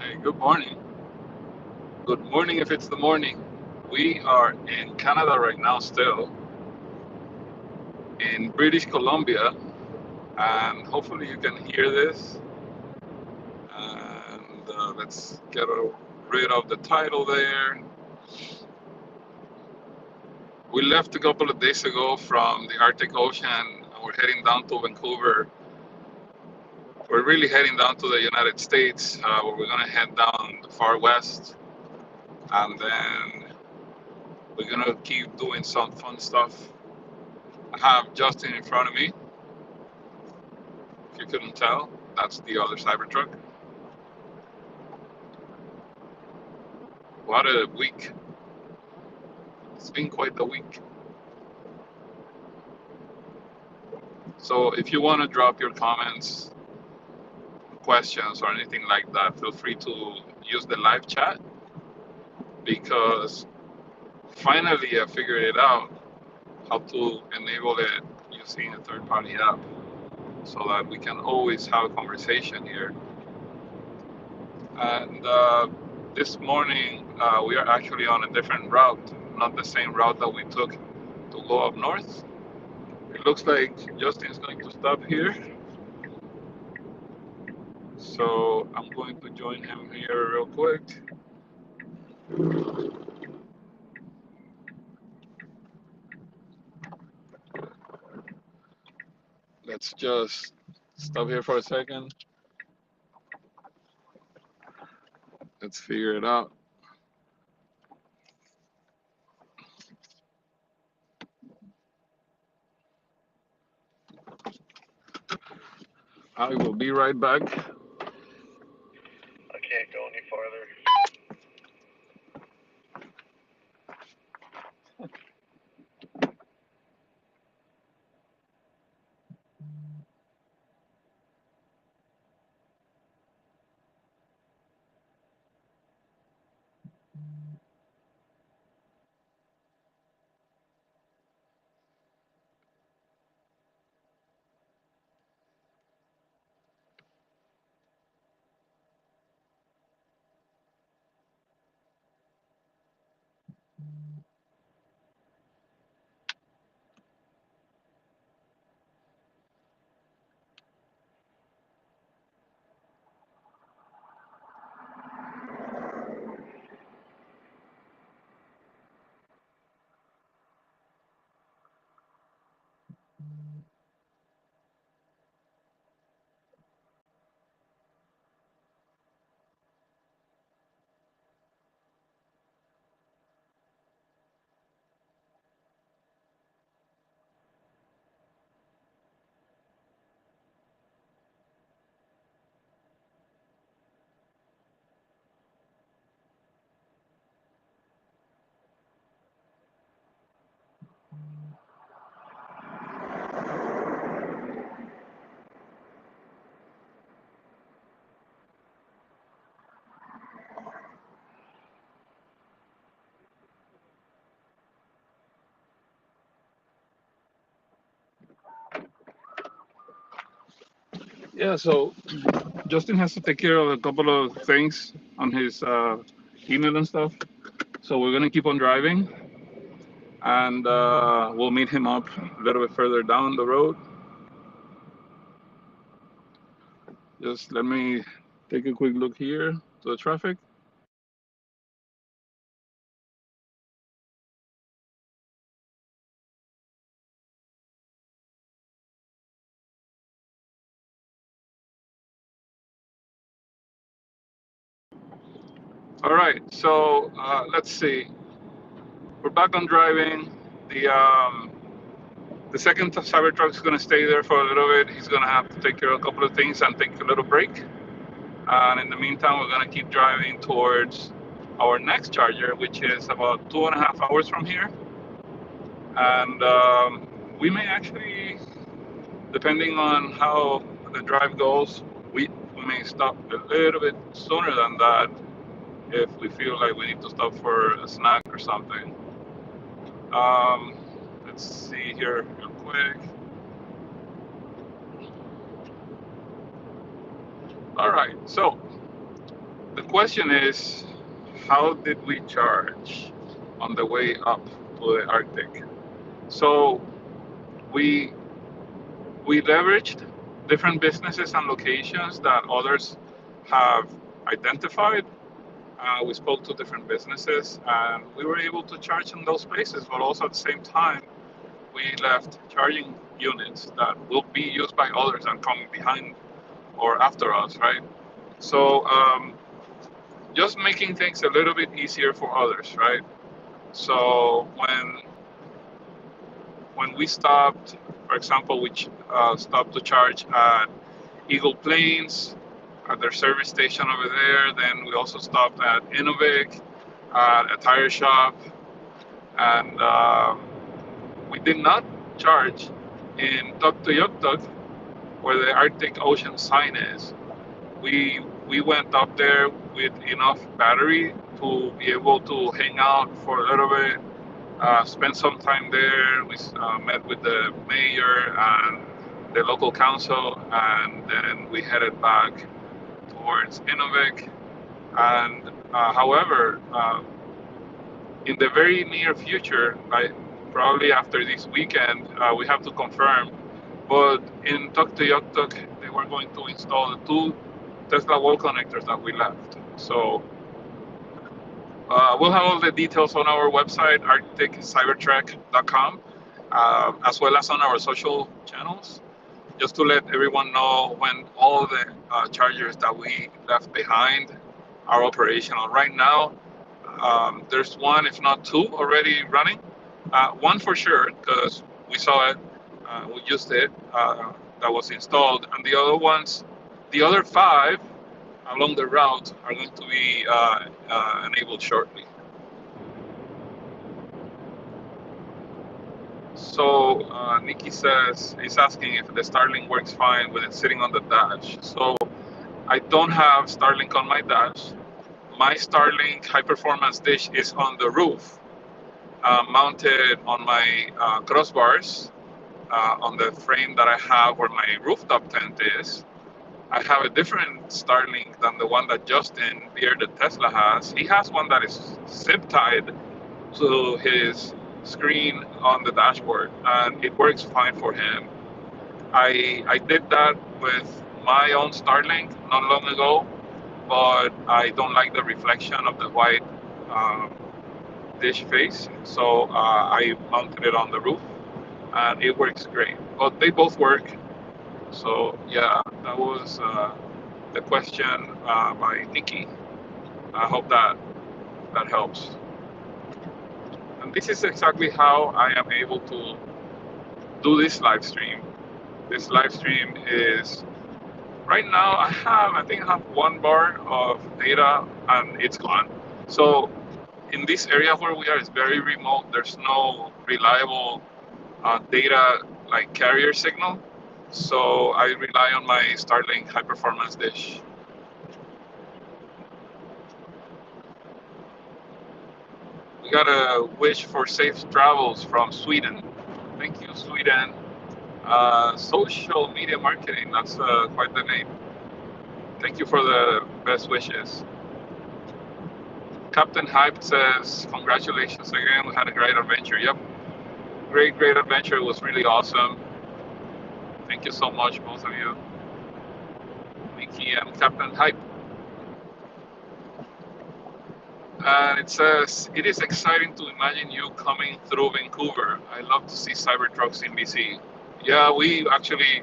Hey, good morning. Good morning if it's the morning. We are in Canada right now, still in British Columbia, and hopefully you can hear this. And let's get rid of the title there. We left a couple of days ago from the Arctic Ocean, and we're heading down to Vancouver. We're really heading down to the United States, where we're gonna head down the far west, and then we're gonna keep doing some fun stuff. I have Justin in front of me. If you couldn't tell, that's the other Cybertruck. What a week. It's been quite the week. So if you want to drop your comments, questions, or anything like that, feel free to use the live chat because finally I figured it out how to enable it using a third party app so that we can always have a conversation here. And this morning we are actually on a different route, not the same route that we took to go up north. It looks like Justin is going to stop here, so I'm going to join him here real quick. Let's just stop here for a second. Let's figure it out. I will be right back. I can't go any farther. Yeah, so Justin has to take care of a couple of things on his email and stuff. So we're gonna keep on driving, and we'll meet him up a little bit further down the road. Just let me take a quick look here to the traffic. All right, so let's see. We're back on driving. The second Cybertruck is going to stay there for a little bit. He's going to have to take care of a couple of things and take a little break. And in the meantime, we're going to keep driving towards our next charger, which is about 2.5 hours from here. And we may actually, depending on how the drive goes, we may stop a little bit sooner than that if we feel like we need to stop for a snack or something. Um, let's see here real quick. All right, so the question is, how did we charge on the way up to the Arctic? So we we leveraged different businesses and locations that others have identified. We spoke to different businesses and we were able to charge in those places, but also at the same time, we left charging units that will be used by others and coming behind or after us, right? So just making things a little bit easier for others, right? So when we stopped, for example, we stopped to charge at Eagle Plains, at their service station over there. Then we also stopped at Innovic, at a tire shop, and we did not charge in Tuktoyaktuk, where the Arctic Ocean sign is. We went up there with enough battery to be able to hang out for a little bit, spent some time there. We met with the mayor and the local council, and then we headed back towards Innovic. And however, in the very near future, probably after this weekend, we have to confirm. But in Tuktoyaktuk, they were going to install the two Tesla wall connectors that we left. So we'll have all the details on our website, arcticcybertrek.com, as well as on our social channels, just to let everyone know when all the chargers that we left behind are operational. Right now, there's one, if not two, already running. One for sure, because we saw it, we used it, that was installed, and the other ones, the other five along the route are going to be enabled shortly. So Nikki says, he's asking if the Starlink works fine with it sitting on the dash. So I don't have Starlink on my dash. My Starlink high performance dish is on the roof, mounted on my crossbars, on the frame that I have where my rooftop tent is. I have a different Starlink than the one that Justin here, the Tesla, has. He has one that is zip tied to his screen on the dashboard, and it works fine for him. I did that with my own Starlink not long ago, but I don't like the reflection of the white dish face, so I mounted it on the roof, and it works great. But they both work. So yeah, that was the question by Nikki. I hope that helps. And this is exactly how I am able to do this live stream. This live stream is, right now I think I have 1 bar of data and it's gone. So in this area where we are, it's very remote. There's no reliable data like carrier signal. So I rely on my Starlink high performance dish. We got a wish for safe travels from Sweden. Thank you, Sweden. Social media marketing, that's quite the name. Thank you for the best wishes. Captain Hype says, congratulations again, we had a great adventure. Yep, great adventure, it was really awesome. Thank you so much, both of you. Mickey and Captain Hype. And it says, it is exciting to imagine you coming through Vancouver. I love to see Cybertrucks in BC. Yeah, we actually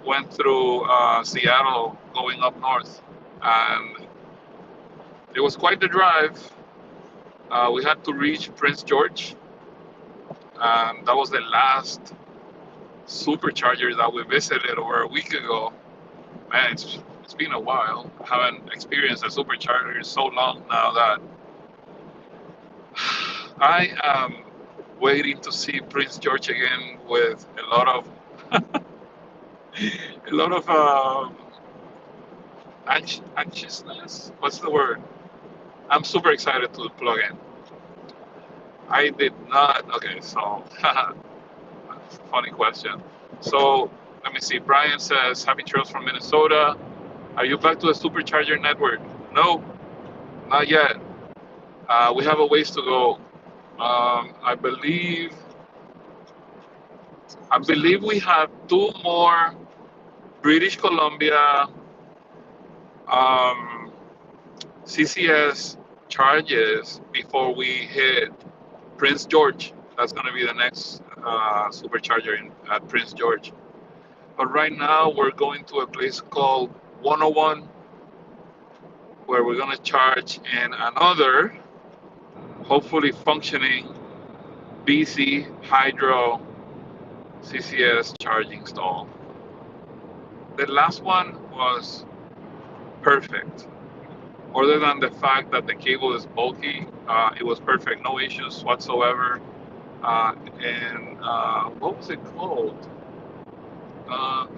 went through Seattle going up north, and it was quite the drive. We had to reach Prince George, and that was the last supercharger that we visited over a week ago. Man, it's been a while. I haven't experienced a supercharger in so long now that I am waiting to see Prince George again with a lot of anxiousness. What's the word? I'm super excited to plug in. I did not. Okay, so funny question. So let me see. Brian says, "Happy trails from Minnesota. Are you back to the supercharger network?" No, Not yet. We have a ways to go. I believe we have two more British Columbia um, CCS charges before we hit Prince George. That's going to be the next supercharger at Prince George. But right now we're going to a place called 101 where we're going to charge in another, hopefully functioning BC Hydro CCS charging stall. The last one was perfect. Other than the fact that the cable is bulky, it was perfect. No issues whatsoever. And what was it called?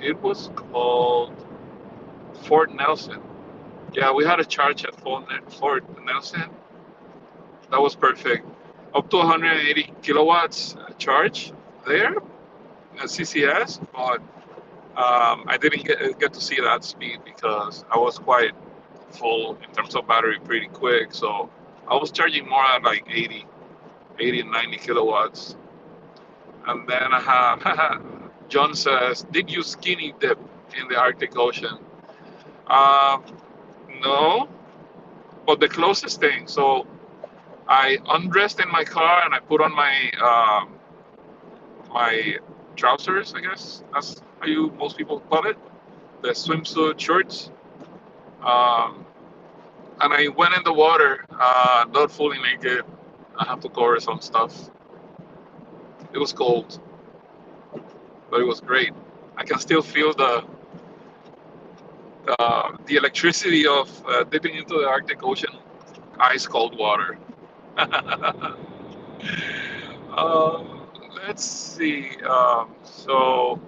It was called Fort Nelson. Yeah, we had a charge at Fort Nelson. That was perfect. Up to 180 kilowatts charge there at CCS, but I didn't get to see that speed because I was quite full in terms of battery pretty quick. So I was charging more at like 80 and 90 kilowatts. And then I have, John says, did you skinny dip in the Arctic Ocean? Um, no, but the closest thing. So I undressed in my car and I put on my trousers, I guess that's how most people call it, the swimsuit shorts. Um, and I went in the water, not fully naked. I have to cover some stuff. It was cold, but it was great. I can still feel the electricity of dipping into the Arctic Ocean, ice cold water. Let's see. So,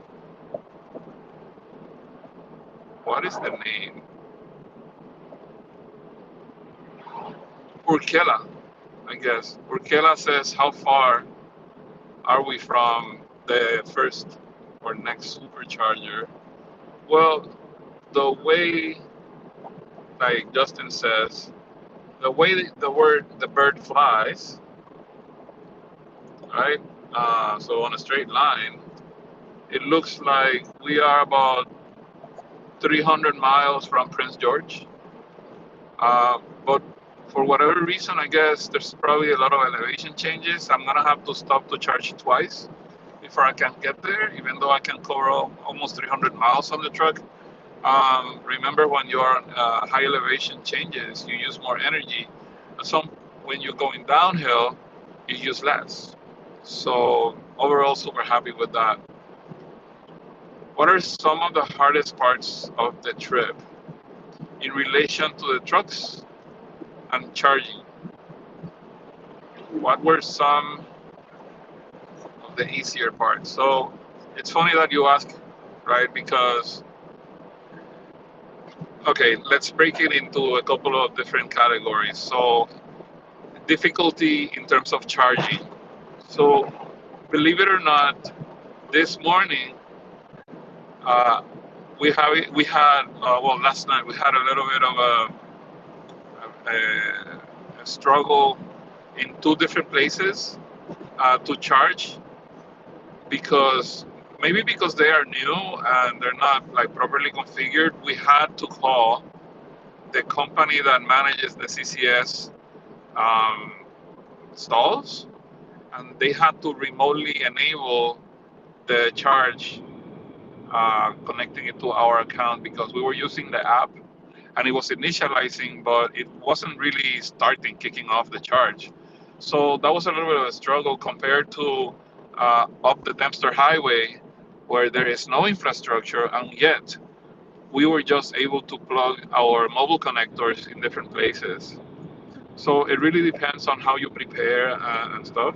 what is the name? Urkela, I guess. Urkela says, how far are we from the first or next supercharger? Well, the way, like Justin says, the way the bird flies, right? So on a straight line, it looks like we are about 300 miles from Prince George. But for whatever reason, I guess there's probably a lot of elevation changes. I'm gonna have to stop to charge twice before I can get there, even though I can cover almost 300 miles on the truck. Remember, when you're on high elevation changes, you use more energy. When you're going downhill, you use less. So overall, super happy with that. What are some of the hardest parts of the trip in relation to the trucks and charging? What were some of the easier parts? So it's funny that you ask, right? Because, okay, let's break it into a couple of different categories. So difficulty in terms of charging. So believe it or not, this morning uh, we had well, last night we had a little bit of a struggle in two different places to charge, because because they are new and they're not like properly configured. We had to call the company that manages the CCS um, stalls, and they had to remotely enable the charge, connecting it to our account, because we were using the app and it was initializing, but it wasn't really kicking off the charge. So that was a little bit of a struggle compared to up the Dempster Highway, where there is no infrastructure, and yet we were just able to plug our mobile connectors in different places. So it really depends on how you prepare and stuff.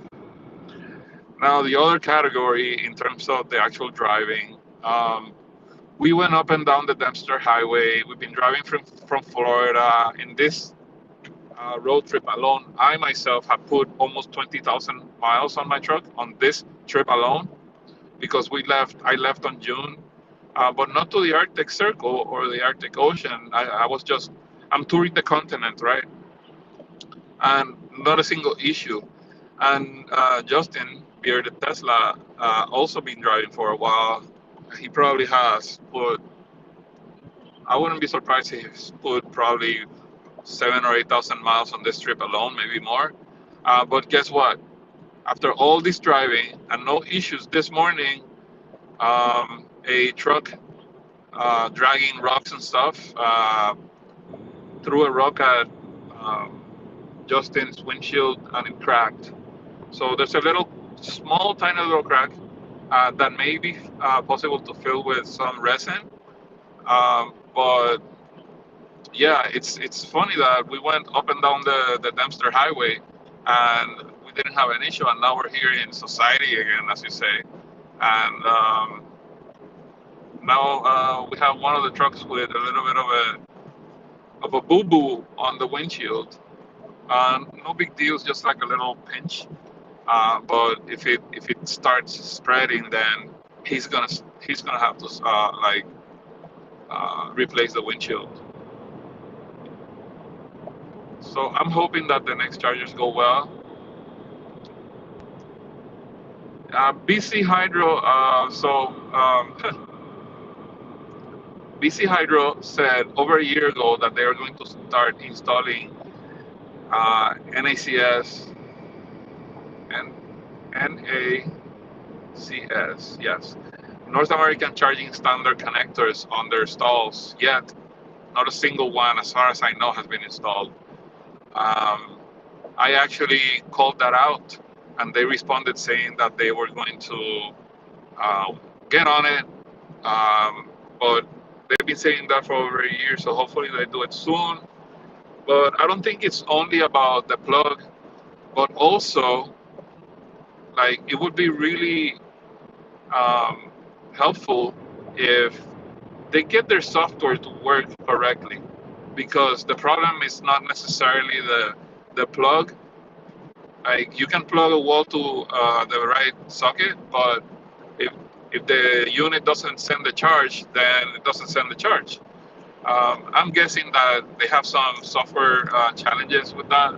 Now, the other category in terms of the actual driving, we went up and down the Dempster Highway. We've been driving from Florida. In this road trip alone, I myself have put almost 20,000 miles on my truck on this trip alone, because I left on June, but not to the Arctic Circle or the Arctic Ocean. I'm touring the continent, right? and not a single issue. And Justin, Pierre the Tesla, also been driving for a while. He probably has put, I wouldn't be surprised if he's put probably 7 or 8,000 miles on this trip alone, maybe more. But guess what? After all this driving and no issues this morning, a truck dragging rocks and stuff threw a rock at um, Justin's windshield and it cracked. So there's a little small, tiny little crack that may be possible to fill with some resin. But yeah, it's funny that we went up and down the Dempster Highway and we didn't have an issue, and now we're here in society again, as you say. And now we have one of the trucks with a little bit of a boo boo on the windshield. No big deal, it's just like a little pinch. But if it starts spreading, then he's gonna have to replace the windshield. So I'm hoping that the next chargers go well. BC Hydro. BC Hydro said over a year ago that they are going to start installing NACS and NACS, yes, North American Charging Standard connectors on their stalls. Yet, not a single one, as far as I know, has been installed. Um, I actually called that out, and they responded saying that they were going to uh, get on it. But they've been saying that for over a year, so hopefully they do it soon. But I don't think it's only about the plug, but also like it would be really um, helpful if they get their software to work correctly, because the problem is not necessarily the plug. Like you can plug a wall to the right socket, but if if the unit doesn't send the charge, then it doesn't send the charge. I'm guessing that they have some software challenges with that.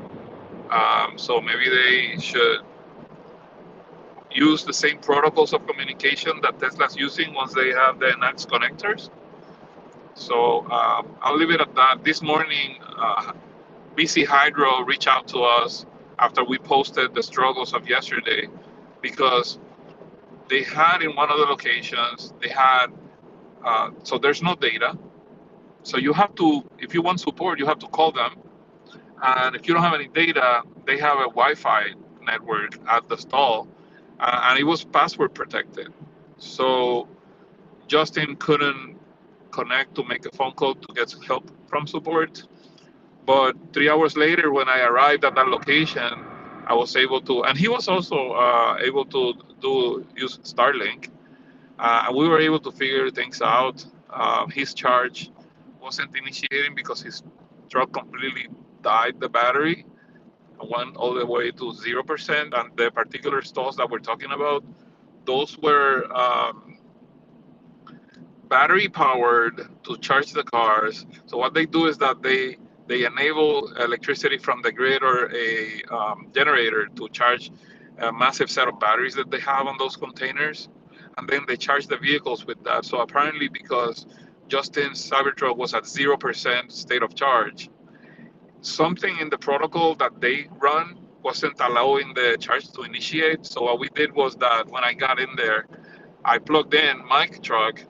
So maybe they should use the same protocols of communication that Tesla's using once they have the NACS connectors. So I'll leave it at that. This morning, BC Hydro reached out to us after we posted the struggles of yesterday, because they had in one of the locations, they had, so there's no data. So you have to, if you want support, you have to call them. And if you don't have any data, they have a Wi-Fi network at the stall, and it was password protected. So Justin couldn't connect to make a phone call to get help from support. But 3 hours later, when I arrived at that location, I was able to, and he was also able to use Starlink, and we were able to figure things out. His charge wasn't initiating because his truck completely died the battery and went all the way to 0%. And the particular stalls that we're talking about, those were battery powered to charge the cars. So what they do is that they enable electricity from the grid or a generator to charge a massive set of batteries that they have on those containers, and then they charge the vehicles with that. So apparently, because Justin's Cybertruck was at 0% state of charge, something in the protocol that they run wasn't allowing the charge to initiate. So what we did was that when I got in there, I plugged in my truck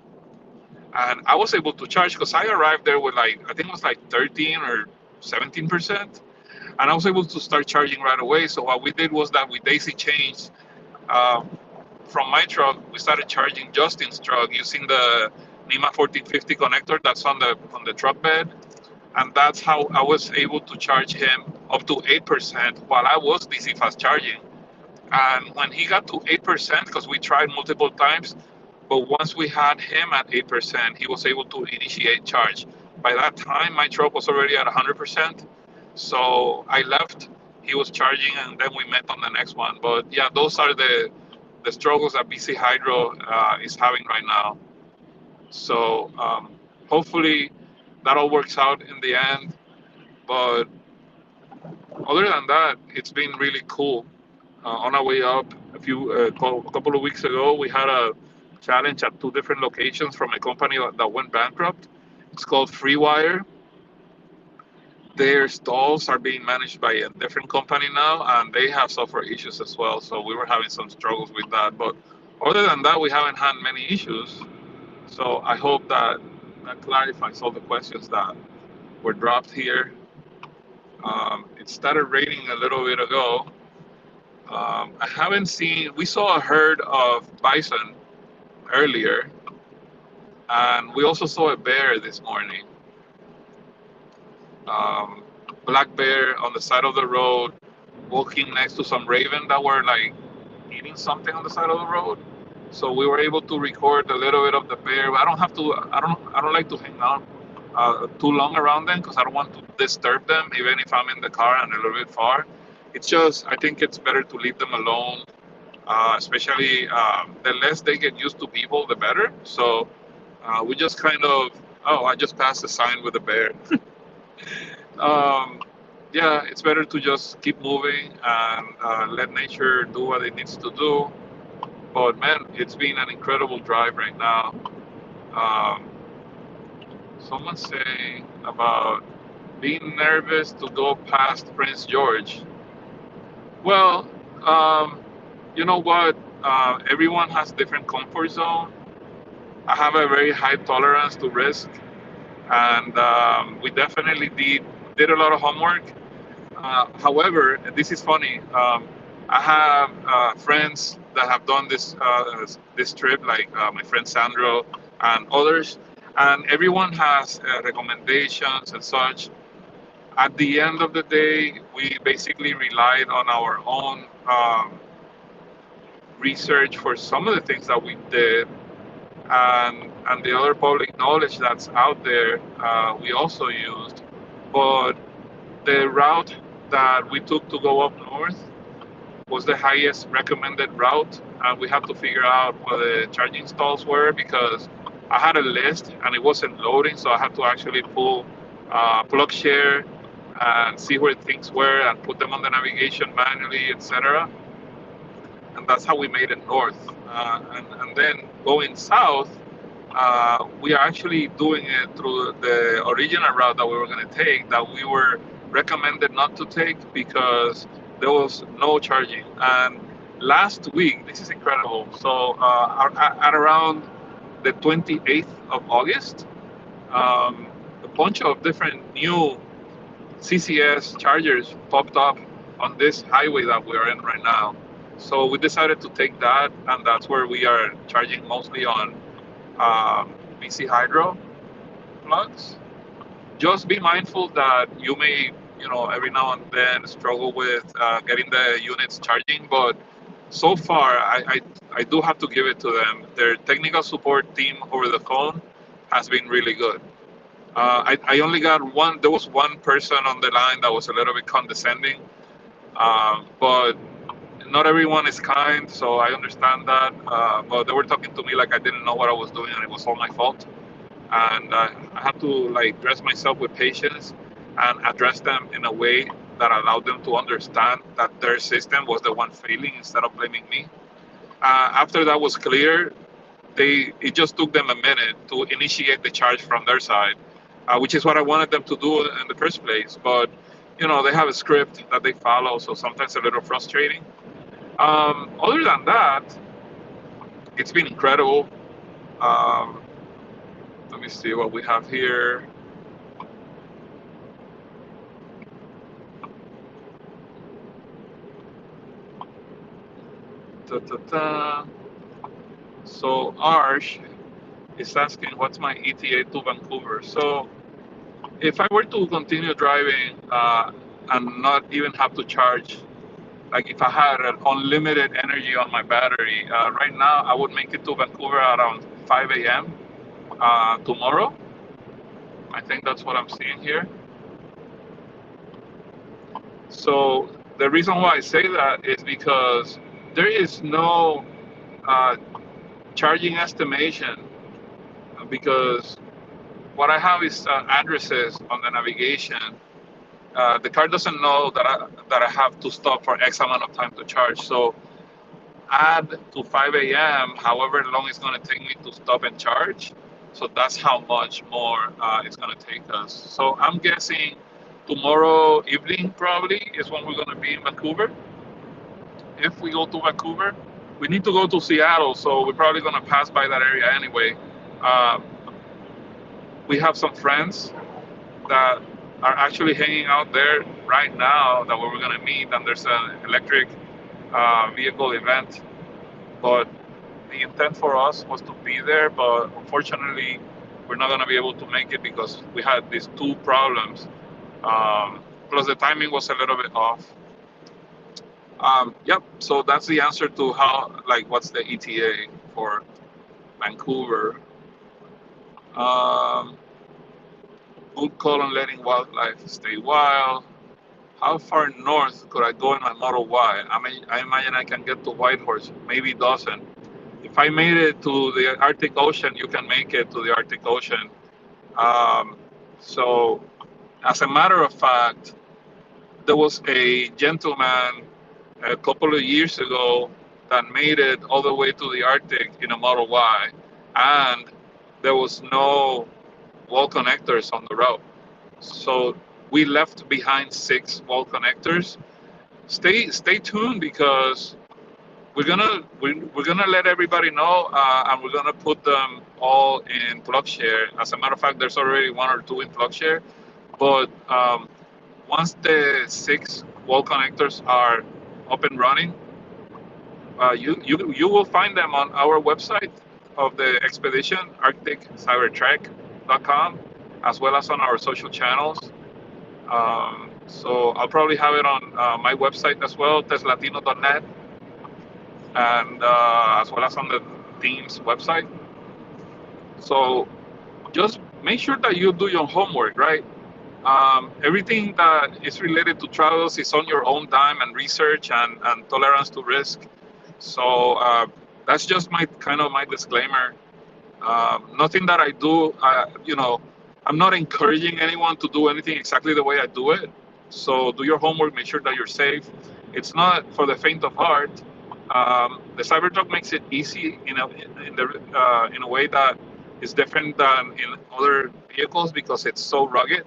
and I was able to charge because I arrived there with like, I think it was like 13 or 17%, and I was able to start charging right away. So what we did was that we daisy changed uh, from my truck. We started charging Justin's truck using the NEMA 1450 connector that's on the truck bed, and that's how I was able to charge him up to 8% while I was DC fast charging. And when he got to 8%, because we tried multiple times, but once we had him at 8%, he was able to initiate charge. By that time, my truck was already at 100%. So I left, he was charging, and then we met on the next one. But yeah, those are the struggles that BC Hydro is having right now. So hopefully that all works out in the end. But Other than that, it's been really cool. On our way up, a couple of weeks ago, we had a challenge at two different locations from a company that went bankrupt. It's called FreeWire. Their stalls are being managed by a different company now, and they have software issues as well. So we were having some struggles with that. But other than that, we haven't had many issues. So I hope that that clarifies all the questions that were dropped here. It started raining a little bit ago. I haven't seen. We saw a herd of bison earlier, and we also saw a bear this morning. Um, Black bear on the side of the road, walking next to some raven that were like eating something on the side of the road. So we were able to record a little bit of the bear. I don't have to. I don't like to hang out too long around them because I don't want to disturb them, even if I'm in the car and a little bit far. It's just I think it's better to leave them alone, especially the less they get used to people, the better. So we just kind of, oh, I just passed a sign with a bear. um, yeah, it's better to just keep moving and let nature do what it needs to do. But man, it's been an incredible drive right now. Um, Someone saying about being nervous to go past Prince George. Well, um, you know what? Everyone has different comfort zone. I have a very high tolerance to risk, and we definitely did a lot of homework. However, this is funny. I have friends that have done this trip, like my friend Sandro and others, and everyone has recommendations and such. At the end of the day, we basically relied on our own research for some of the things that we did, and the other public knowledge that's out there, we also used. But the route that we took to go up north was the highest recommended route, and we had to figure out where the charging stalls were because I had a list and it wasn't loading, so I had to actually pull plug share and see where things were and put them on the navigation manually, etc. And that's how we made it north. And then going south, we are actually doing it through the original route that we were going to take, that we were recommended not to take because there was no charging. And last week, this is incredible. So at around the 28th of August, a bunch of different new CCS chargers popped up on this highway that we're in right now. So we decided to take that, and that's where we are charging mostly on BC Hydro plugs. Just be mindful that you may, every now and then struggle with getting the units charging, but so far, I do have to give it to them. Their technical support team over the phone has been really good. I only got one, there was one person on the line that was a little bit condescending, but not everyone is kind, so I understand that. But they were talking to me like I didn't know what I was doing and it was all my fault. And I had to like dress myself with patience and address them in a way that allowed them to understand that their system was the one failing instead of blaming me. After that was clear, it just took them a minute to initiate the charge from their side, which is what I wanted them to do in the first place. But they have a script that they follow, so sometimes a little frustrating. Other than that, it's been incredible. Um, Let me see what we have here. Ta, ta, ta. So Arsh is asking, what's my ETA to Vancouver? So if I were to continue driving and not even have to charge, like if I had an unlimited energy on my battery, right now I would make it to Vancouver around 5 a.m. Tomorrow. I think that's what I'm seeing here. So the reason why I say that is because there is no uh, charging estimation because what I have is addresses on the navigation, The car doesn't know that I have to stop for X amount of time to charge. So add to 5 a.m. however long it's going to take me to stop and charge. So that's how much more it's going to take us. So I'm guessing tomorrow evening probably is when we're going to be in Vancouver. If we go to Vancouver, we need to go to Seattle, so we're probably going to pass by that area anyway. Uh, we have some friends that are actually hanging out there right now that we're going to meet, and there's an electric vehicle event. But the intent for us was to be there, but unfortunately, we're not going to be able to make it because we had these two problems. Plus, the timing was a little bit off. Yep. So that's the answer to how, like, what's the ETA for Vancouver? Um, Good call on letting wildlife stay wild. How far north could I go in my Model Y? I imagine I can get to Whitehorse, maybe dozen. If I made it to the Arctic Ocean, you can make it to the Arctic Ocean. Um, so, as a matter of fact, there was a gentleman a couple of years ago that made it all the way to the Arctic in a Model Y, and there was no wall connectors on the route. So we left behind 6 wall connectors. Stay tuned because we're gonna let everybody know, and we're gonna put them all in PlugShare. As a matter of fact, there's already 1 or 2 in PlugShare. But once the 6 wall connectors are up and running, you will find them on our website of the expedition, arcticcybertrek.com, as well as on our social channels. So I'll probably have it on my website as well, teslatino.net, and as well as on the team's website. So just make sure that you do your homework, right? Everything that is related to travels is on your own time and research and tolerance to risk. So that's just my kind of my disclaimer. Nothing that I do, I'm not encouraging anyone to do anything exactly the way I do it. So do your homework, make sure that you're safe. It's not for the faint of heart. The Cybertruck makes it easy in a way that is different than in other vehicles because it's so rugged.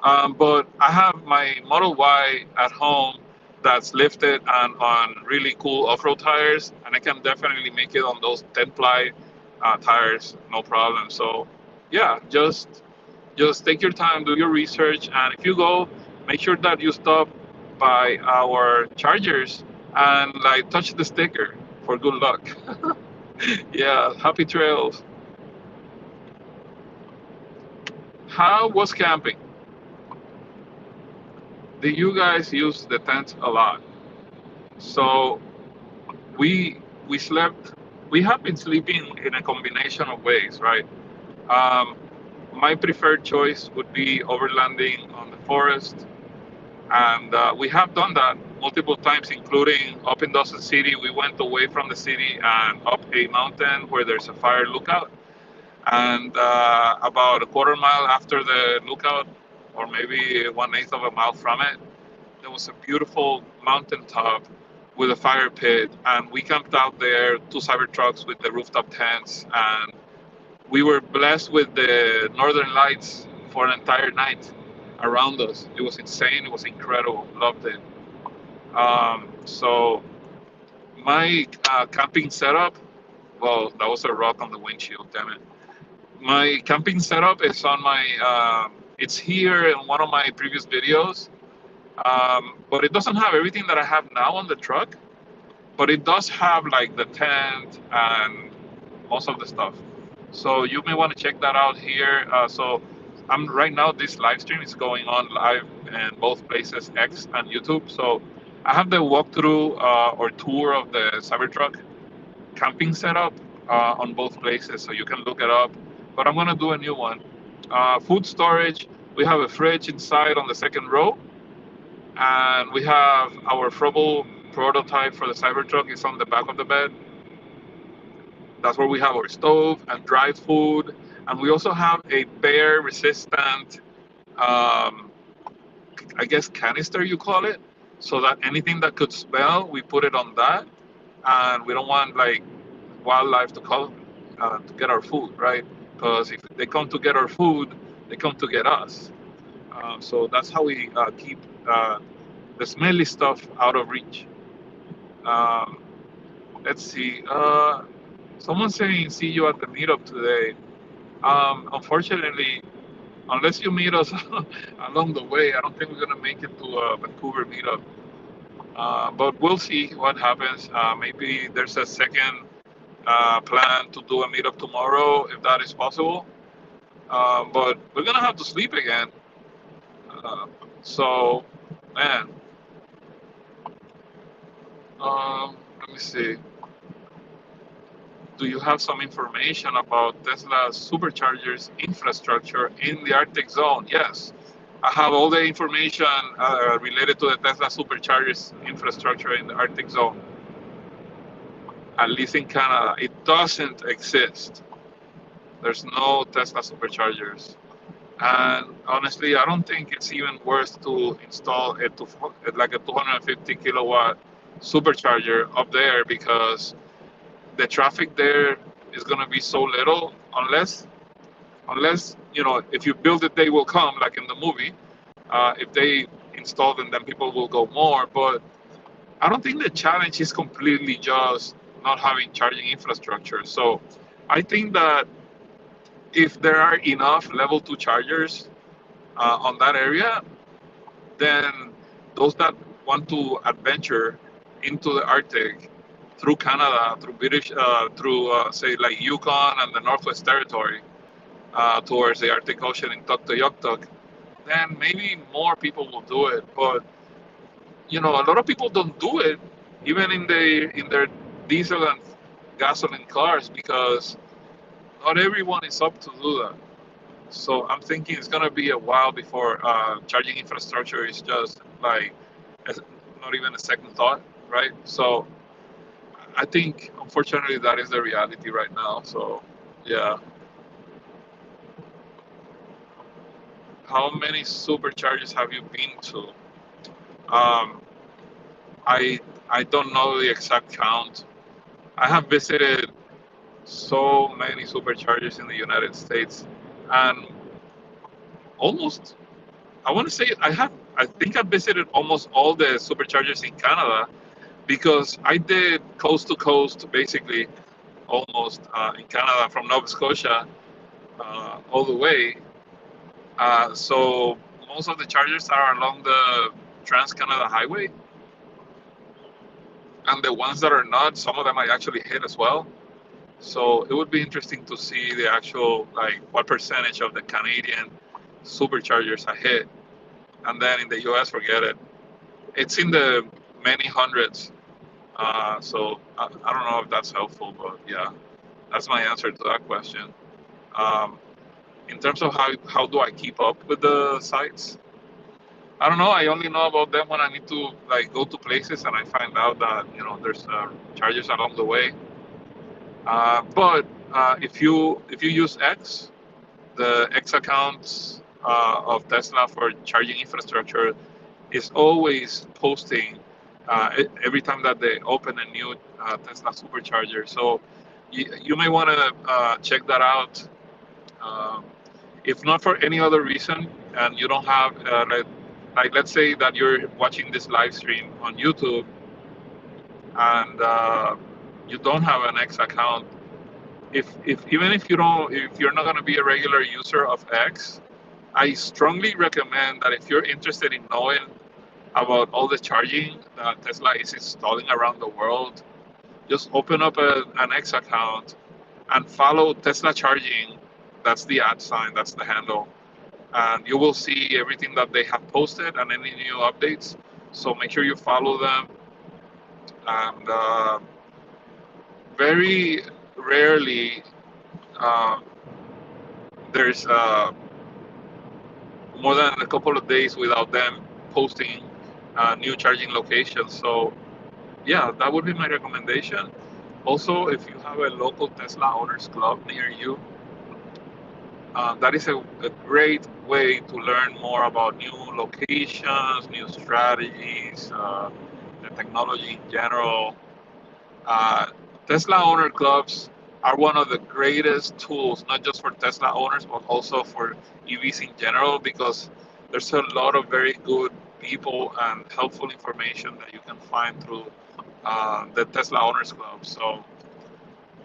But I have my Model Y at home that's lifted and on really cool off-road tires, and I can definitely make it on those 10-ply tires, no problem. So, yeah, just take your time, do your research, and if you go, make sure that you stop by our chargers and like touch the sticker for good luck. Yeah, happy trails. How was camping? Did you guys use the tent a lot? So we slept. We have been sleeping in a combination of ways, right? Um, my preferred choice would be overlanding on the forest, and we have done that multiple times, including up in Dawson City. We went away from the city and up a mountain where there's a fire lookout, and about a quarter mile after the lookout, or maybe 1/8 of a mile from it, there was a beautiful mountaintop with a fire pit, and we camped out there, 2 Cybertrucks with the rooftop tents, and we were blessed with the northern lights for an entire night around us. It was insane. It was incredible. Loved it. So my camping setup. Well, that was a rock on the windshield. Damn it. My camping setup is on my. It's here in one of my previous videos. But it doesn't have everything that I have now on the truck. But it does have like the tent and most of the stuff. So you may want to check that out here. So I'm right now. This live stream is going on live in both places, X and YouTube. So I have the walkthrough or tour of the Cybertruck camping setup on both places, so you can look it up. But I'm gonna do a new one. Food storage. We have a fridge inside on the second row, and we have our Frobel prototype for the Cybertruck is on the back of the bed. That's where we have our stove and dried food, and we also have a bear resistant um, I guess canister you call it, so that anything that could smell, we put it on that, and we don't want like wildlife to come to get our food, right? Because if they come to get our food, they come to get us. So that's how we keep the smelly stuff out of reach. Um, let's see. Someone's saying, "See you at the meetup today." Unfortunately, unless you meet us along the way, I don't think we're gonna make it to a Vancouver meetup. But we'll see what happens. Maybe there's a second plan to do a meetup tomorrow if that is possible. But we're gonna have to sleep again. Uh, so, man, let me see. Do you have some information about Tesla's superchargers infrastructure in the Arctic zone? Yes, I have all the information related to the Tesla superchargers infrastructure in the Arctic zone. At least in Canada, it doesn't exist. There's no Tesla superchargers. And honestly, I don't think it's even worth to install like a 250 kilowatt supercharger up there because the traffic there is going to be so little unless if you build it they will come like in the movie. If they install them then people will go more, but I don't think the challenge is completely just not having charging infrastructure. So I think that if there are enough level 2 chargers on that area, then those that want to adventure into the Arctic through Canada, through say like Yukon and the Northwest Territory, towards the Arctic Ocean in Tuktoyaktuk, then maybe more people will do it. But a lot of people don't do it, even in their diesel and gasoline cars, because not everyone is up to do that. So I'm thinking it's gonna be a while before charging infrastructure is just like not even a second thought, right? So I think unfortunately that is the reality right now. So yeah, how many superchargers have you been to? Um, I I don't know the exact count. I have visited so many superchargers in the United States, and almost I want to say I think I visited almost all the superchargers in Canada because I did coast to coast basically almost in Canada from Nova Scotia all the way. So most of the chargers are along the Trans Canada Highway, and the ones that are not, some of them I actually hit as well. So it would be interesting to see the actual like what percentage of the Canadian superchargers I hit, and then in the U.S. forget it. It's in the many hundreds. So I don't know if that's helpful, but yeah, that's my answer to that question. Um, in terms of how do I keep up with the sites? I don't know. I only know about them when I need to like go to places and I find out that there's chargers along the way. But if you use X, the X accounts of Tesla for charging infrastructure is always posting every time that they open a new Tesla supercharger. So you may want to check that out. Um, if not for any other reason, and you don't have like let's say that you're watching this live stream on YouTube and you don't have an X account. If even if you don't, if you're not going to be a regular user of X, I strongly recommend that if you're interested in knowing about all the charging that Tesla is installing around the world, just open up an X account and follow Tesla Charging. That's the @ sign, that's the handle. And you will see everything that they have posted and any new updates. So make sure you follow them. And very rarely uh, there's more than a couple of days without them posting new charging locations. So yeah, that would be my recommendation. Also, if you have a local Tesla owners club near you, That is a great way to learn more about new locations, new strategies, the technology in general. Uh, Tesla owner clubs are one of the greatest tools, not just for Tesla owners, but also for EVs in general, because there's a lot of very good people and helpful information that you can find through the Tesla owners club. So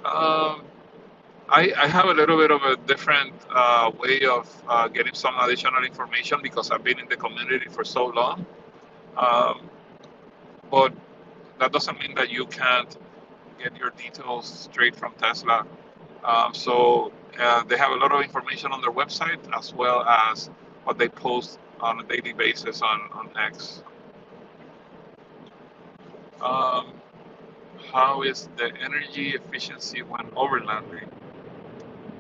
um, I have a little bit of a different way of getting some additional information because I've been in the community for so long. Um, but that doesn't mean that you can't get your details straight from Tesla. So they have a lot of information on their website as well as what they post on a daily basis on X. Um, how is the energy efficiency when overlanding?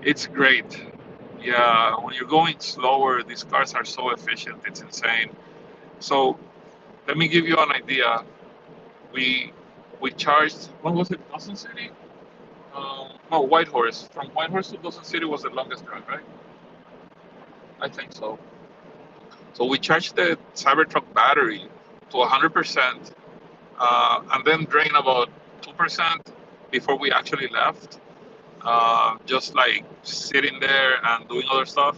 It's great. Yeah, when you're going slower, these cars are so efficient. It's insane. So let me give you an idea. We we charged, what was it, Dawson City? No, Whitehorse. From Whitehorse to Dawson City was the longest drive, right? I think so. So we charged the Cybertruck battery to 100%, and then drained about 2% before we actually left. Just like sitting there and doing other stuff.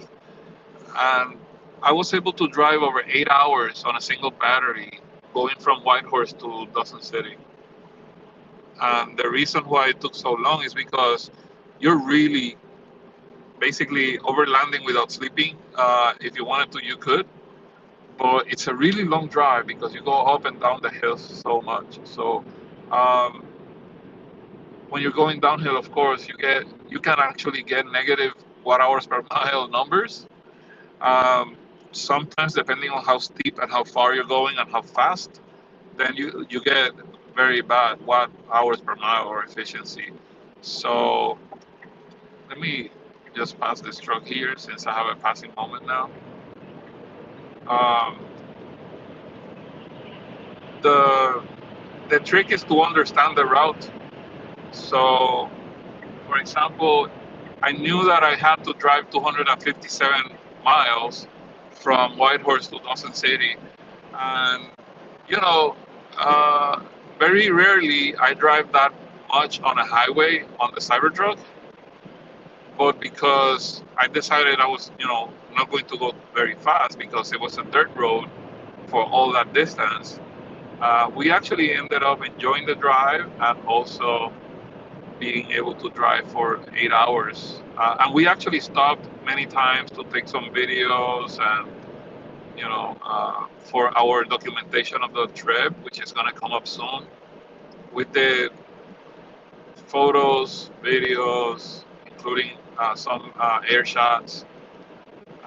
And I was able to drive over 8 hours on a single battery going from Whitehorse to Dawson City. And the reason why it took so long is because you're really basically overlanding without sleeping. If you wanted to, you could, but it's a really long drive because you go up and down the hills so much. So um, when you're going downhill, of course, you can actually get negative watt hours per mile numbers. Um, Sometimes, depending on how steep and how far you're going and how fast, then you get very bad watt hours per mile or efficiency. So let me just pass this truck here since I have a passing moment now. Um, the the trick is to understand the route. So, for example, I knew that I had to drive 257 miles from Whitehorse to Dawson City, and you know, uh, very rarely I drive that much on a highway on the Cybertruck. But because I decided I was, not going to go very fast because it was a dirt road for all that distance, we actually ended up enjoying the drive and also being able to drive for 8 hours. And we actually stopped many times to take some videos and, for our documentation of the trip, which is going to come up soon. We did photos, videos, including some air shots,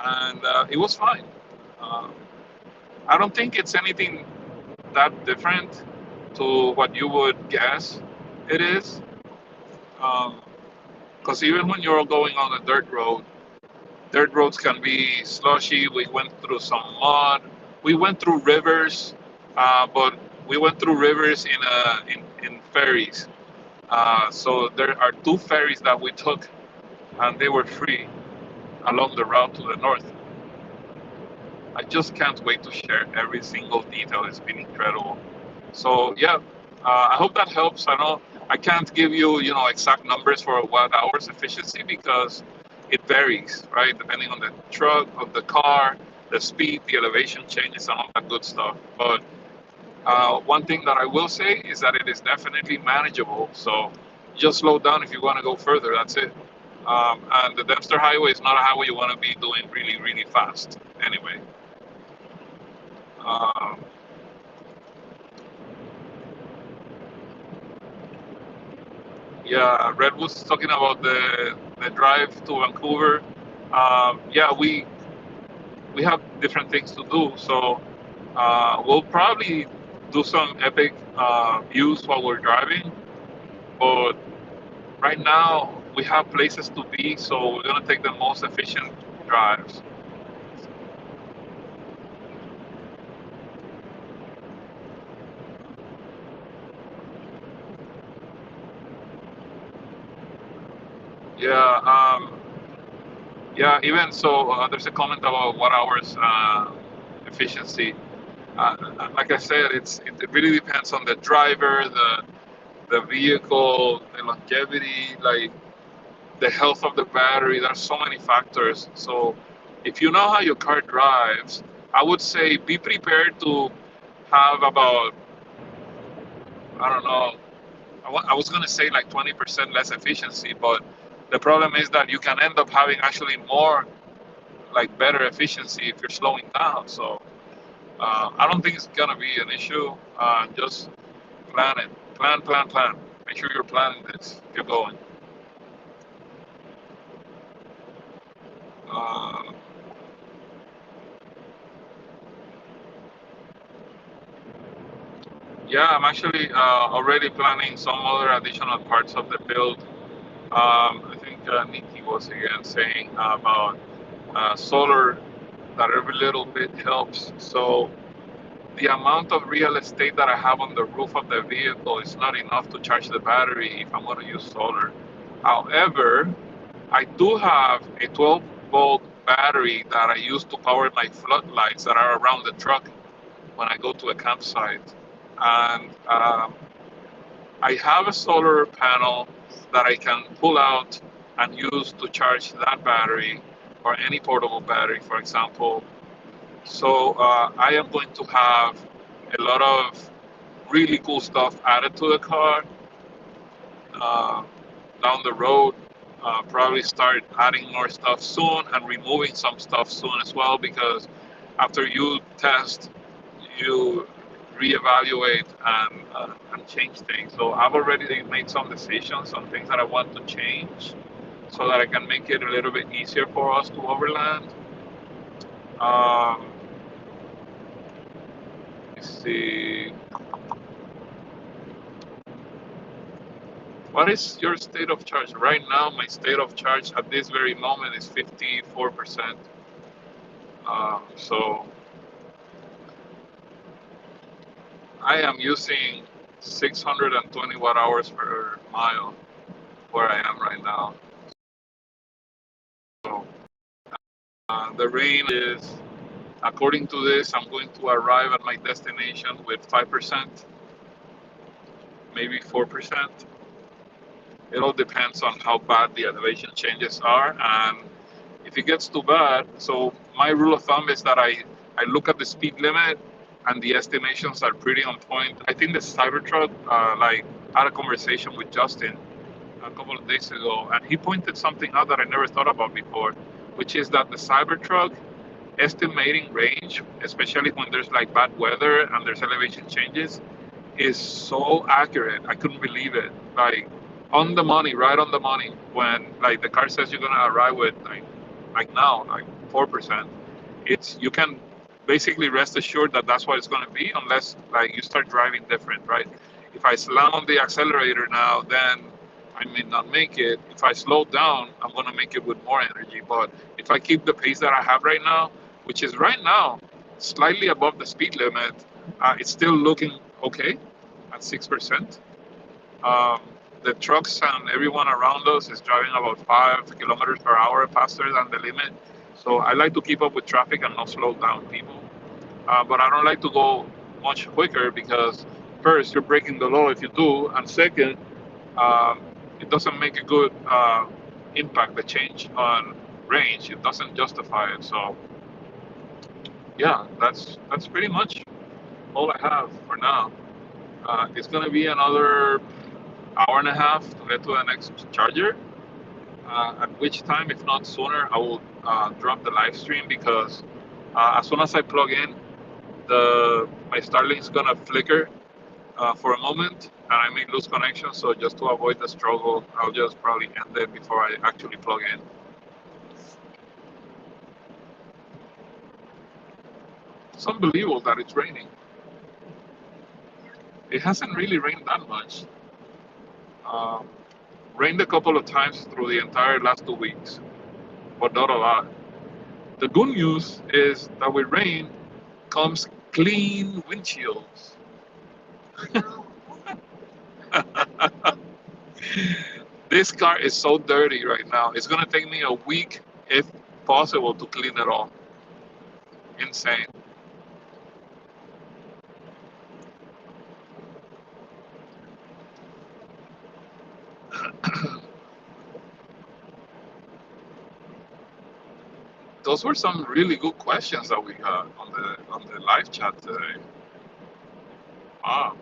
and it was fine. Uh, I don't think it's anything that different to what you would guess it is, because even when you're going on a dirt road, dirt roads can be slushy. We went through some mud. We went through rivers, but we went through rivers in ferries. So there are two ferries that we took, and they were free along the route to the north. I just can't wait to share every single detail. It's been incredible. So yeah, I hope that helps. I know I can't give you, exact numbers for watt hours efficiency because it varies, right? Depending on the truck, of the car, the speed, the elevation changes, and all that good stuff. But one thing that I will say is that it is definitely manageable. So just slow down if you want to go further. That's it. And the Dempster Highway is not a highway you want to be doing really, really fast. Anyway, um, yeah, Red was talking about the drive to Vancouver. Yeah, we have different things to do, so we'll probably do some epic views while we're driving. But right now, we have places to be, so we're gonna take the most efficient drives. Yeah. Yeah, even so, there's a comment about watt hours efficiency. Like I said, it really depends on the driver, the vehicle, the longevity, like the health of the battery. There's so many factors. So if you know how your car drives, I would say be prepared to have about, I don't know, I was going to say like 20% less efficiency, but the problem is that you can end up having actually more, like better efficiency if you're slowing down. So I don't think it's going to be an issue. Just plan it. Plan. Make sure you're planning this. Keep going. Uh, yeah, I'm actually already planning some other additional parts of the build. I think Nikki was again saying about solar, that every little bit helps. So the amount of real estate that I have on the roof of the vehicle is not enough to charge the battery if I'm going to use solar. However, I do have a 12-volt battery that I use to power my floodlights that are around the truck when I go to a campsite. And I have a solar panel that I can pull out and use to charge that battery or any portable battery, for example. So I am going to have a lot of really cool stuff added to the car uh, down the road. Probably start adding more stuff soon and removing some stuff soon as well, because after you test, you reevaluate and change things. So I've already made some decisions on things that I want to change so that I can make it a little bit easier for us to overland. Um, let's see. What is your state of charge? Right now, my state of charge at this very moment is 54%. So I am using 620 watt hours per mile where I am right now. So the range is, according to this, I'm going to arrive at my destination with 5%, maybe 4%. It all depends on how bad the elevation changes are. And if it gets too bad, so my rule of thumb is that I look at the speed limit and the estimations are pretty on point. I think the Cybertruck, like, had a conversation with Justin a couple of days ago, and he pointed something out that I never thought about before, which is that the Cybertruck estimating range, especially when there's like bad weather and there's elevation changes, is so accurate. I couldn't believe it. Like on the money, right on the money. When like the car says you're gonna arrive with like now, like 4%, it's you can basically rest assured that that's what it's gonna be, unless like you start driving different, right? If I slam on the accelerator now, then I may not make it. If I slow down, I'm gonna make it with more energy. But if I keep the pace that I have right now, which is right now slightly above the speed limit, it's still looking okay at 6%. Um, the trucks and everyone around us is driving about 5 kilometers per hour faster than the limit. So I like to keep up with traffic and not slow down people. But I don't like to go much quicker because first, you're breaking the law if you do, and second, um, it doesn't make a good impact, the change on range. It doesn't justify it. So yeah, that's pretty much all I have for now. It's gonna be another hour and a half to get to the next charger. At which time, if not sooner, I will drop the live stream because as soon as I plug in, the my Starlink's gonna flicker for a moment, and I may lose connection. So just to avoid the struggle, I'll just probably end it before I actually plug in. It's unbelievable that it's raining. It hasn't really rained that much. Um, Rained a couple of times through the entire last 2 weeks, but not a lot. The good news is that with rain comes clean windshields. This car is so dirty right now. It's gonna take me a week, if impossible to clean it all. Insane. Those were some really good questions that we got on the live chat today. Wow.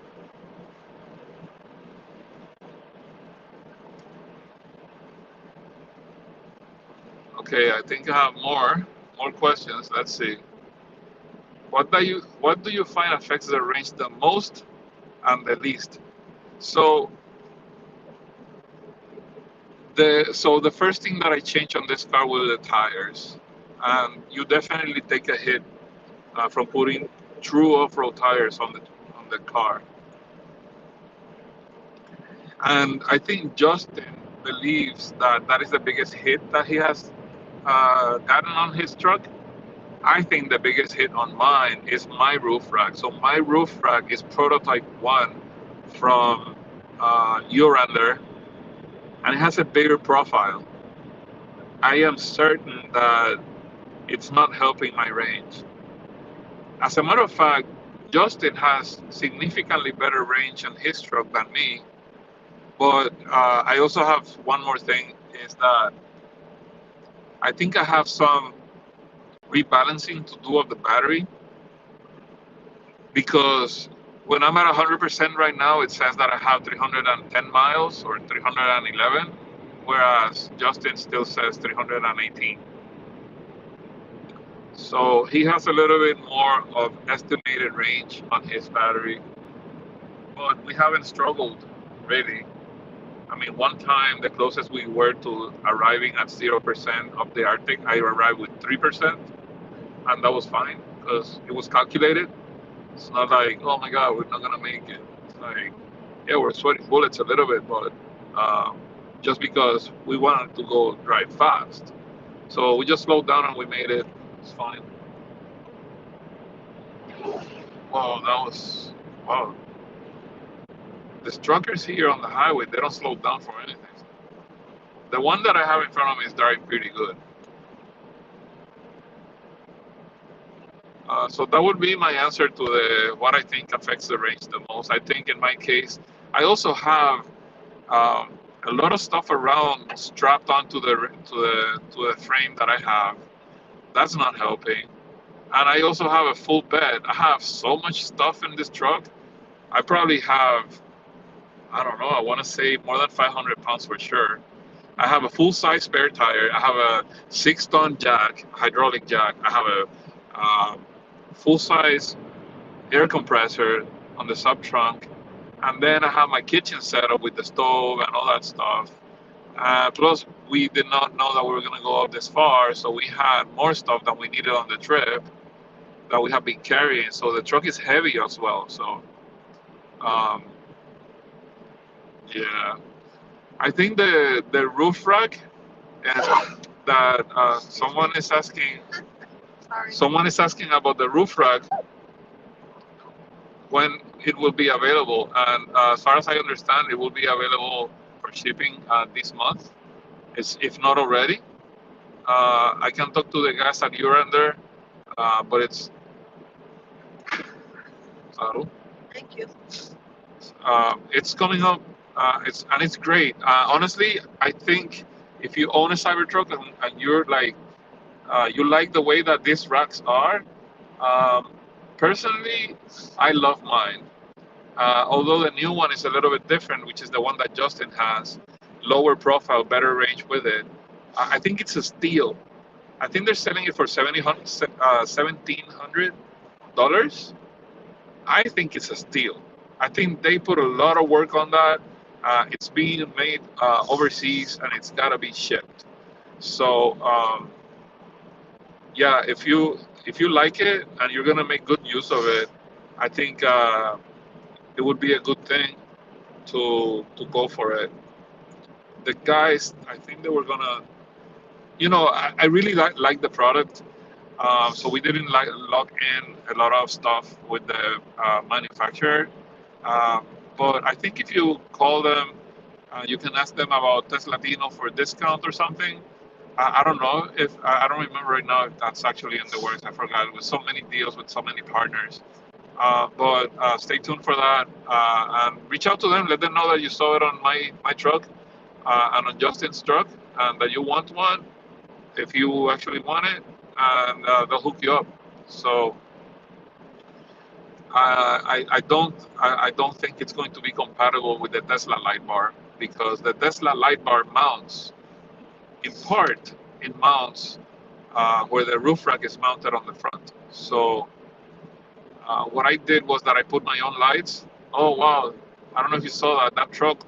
Okay, I think I have more questions. Let's see. What do you find affects the range the most and the least? So the first thing that I changed on this car were the tires, and you definitely take a hit from putting true off-road tires on the car. And I think Justin believes that that is the biggest hit that he has gotten on his truck. I think the biggest hit on mine is my roof rack. So my roof rack is prototype one from Urander, and it has a bigger profile. I am certain that it's not helping my range. As a matter of fact, Justin has significantly better range on his truck than me. But I also have one more thing is that I think I have some rebalancing to do of the battery because when I'm at 100% right now, it says that I have 310 miles or 311, whereas Justin still says 318. So he has a little bit more of estimated range on his battery, but we haven't struggled really. I mean, one time the closest we were to arriving at 0% of the Arctic, I arrived with 3%, and that was fine because it was calculated. It's not like, oh my God, we're not gonna make it. It's like, yeah, we're sweating bullets a little bit, but just because we wanted to go drive fast. So we just slowed down and we made it. It's fine. Wow, that was, wow. The truckers here on the highway, they don't slow down for anything. The one that I have in front of me is driving pretty good. So that would be my answer to the what I think affects the range the most. I think in my case, I also have um, a lot of stuff around strapped onto the frame that I have. That's not helping. And I also have a full bed. I have so much stuff in this truck. I probably have, I don't know, I want to say more than 500 pounds for sure. I have a full size spare tire. I have a 6-ton jack, hydraulic jack. I have a full size air compressor on the sub trunk. And then I have my kitchen set up with the stove and all that stuff. Plus, we did not know that we were going to go up this far, so we had more stuff than we needed on the trip that we have been carrying. So the truck is heavy as well. So, um, yeah, I think the roof rack is that someone is asking about the roof rack when it will be available. And as far as I understand, it will be available for shipping this month. It's if not already. I can talk to the guys at Urander, but uh, it's coming up. It's great. Honestly, I think if you own a Cybertruck and you're like you like the way that these racks are, um, personally, I love mine. Although the new one is a little bit different, which is the one that Justin has, lower profile, better range with it. I think it's a steal. I think they're selling it for $1,700. I think it's a steal. I think they put a lot of work on that. It's being made overseas and it's gotta be shipped. So yeah, if you like it and you're gonna make good use of it, I think it would be a good thing to go for it. The guys, I think they were gonna, I really like the product. So we didn't like lock in a lot of stuff with the manufacturer. Um, but I think if you call them, you can ask them about Tesla Latino for a discount or something. I don't know if I don't remember right now if that's actually in the works. I forgot. With so many deals with so many partners. But stay tuned for that and reach out to them. Let them know that you saw it on my truck and on Justin's truck, and that you want one if you actually want it, and they'll hook you up. So I don't think it's going to be compatible with the Tesla light bar because the Tesla light bar mounts in part it mounts where the roof rack is mounted on the front. So what I did was that I put my own lights. Oh wow! I don't know if you saw that. That truck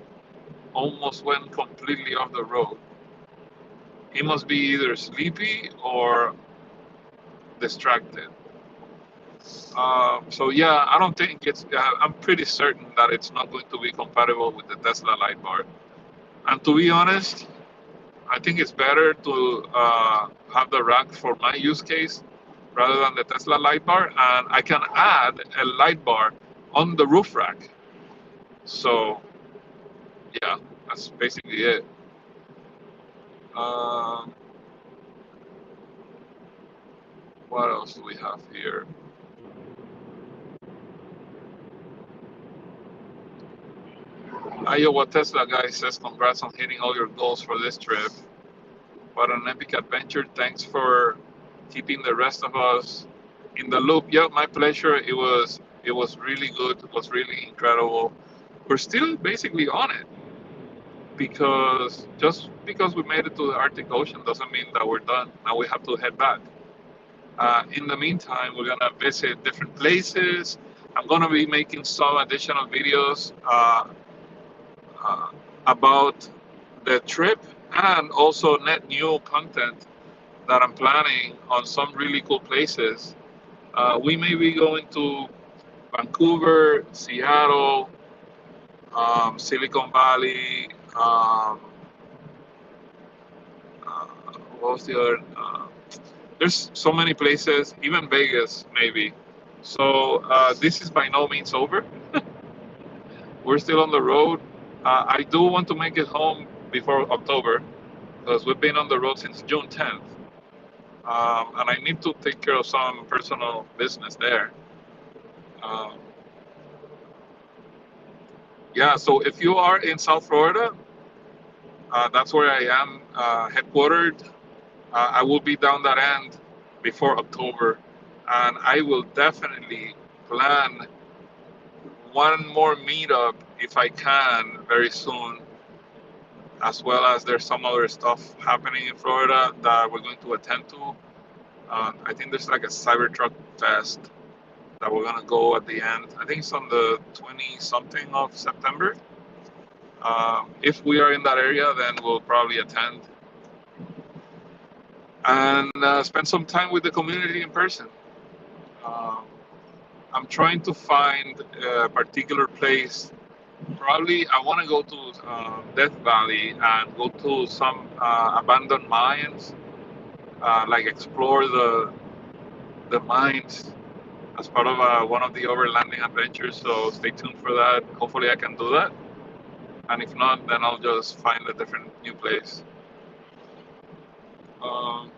almost went completely off the road. He must be either sleepy or distracted. So yeah, I don't think it's. I'm pretty certain that it's not going to be compatible with the Tesla light bar. And to be honest, I think it's better to have the rack for my use case rather than the Tesla light bar, and I can add a light bar on the roof rack. So yeah, that's basically it. Um, what else do we have here? Iowa Tesla guy says congrats on hitting all your goals for this trip. What an epic adventure. Thanks for keeping the rest of us in the loop. Yeah, my pleasure. It was really good. It was really incredible. We're still basically on it because just because we made it to the Arctic Ocean doesn't mean that we're done. Now we have to head back. In the meantime, we're gonna visit different places. I'm gonna be making some additional videos uh, about the trip and also net new content that I'm planning on some really cool places. We may be going to Vancouver, Seattle, Silicon Valley. Uh, what was the other? There's so many places, even Vegas, maybe. So this is by no means over. We're still on the road. I do want to make it home before October because we've been on the road since June 10th. And I need to take care of some personal business there. Um, yeah, so if you are in South Florida, that's where I am headquartered. I will be down that end before October, and I will definitely plan one more meetup if I can very soon, as well as there's some other stuff happening in Florida that we're going to attend to. I think there's like a Cybertruck Fest that we're gonna go at the end. I think it's on the 20 something of September. If we are in that area, then we'll probably attend and spend some time with the community in person. Um, I'm trying to find a particular place. Probably I want to go to Death Valley and go to some abandoned mines, like explore the mines as part of one of the overlanding adventures. So stay tuned for that. Hopefully I can do that. And if not, then I'll just find a different new place. Um,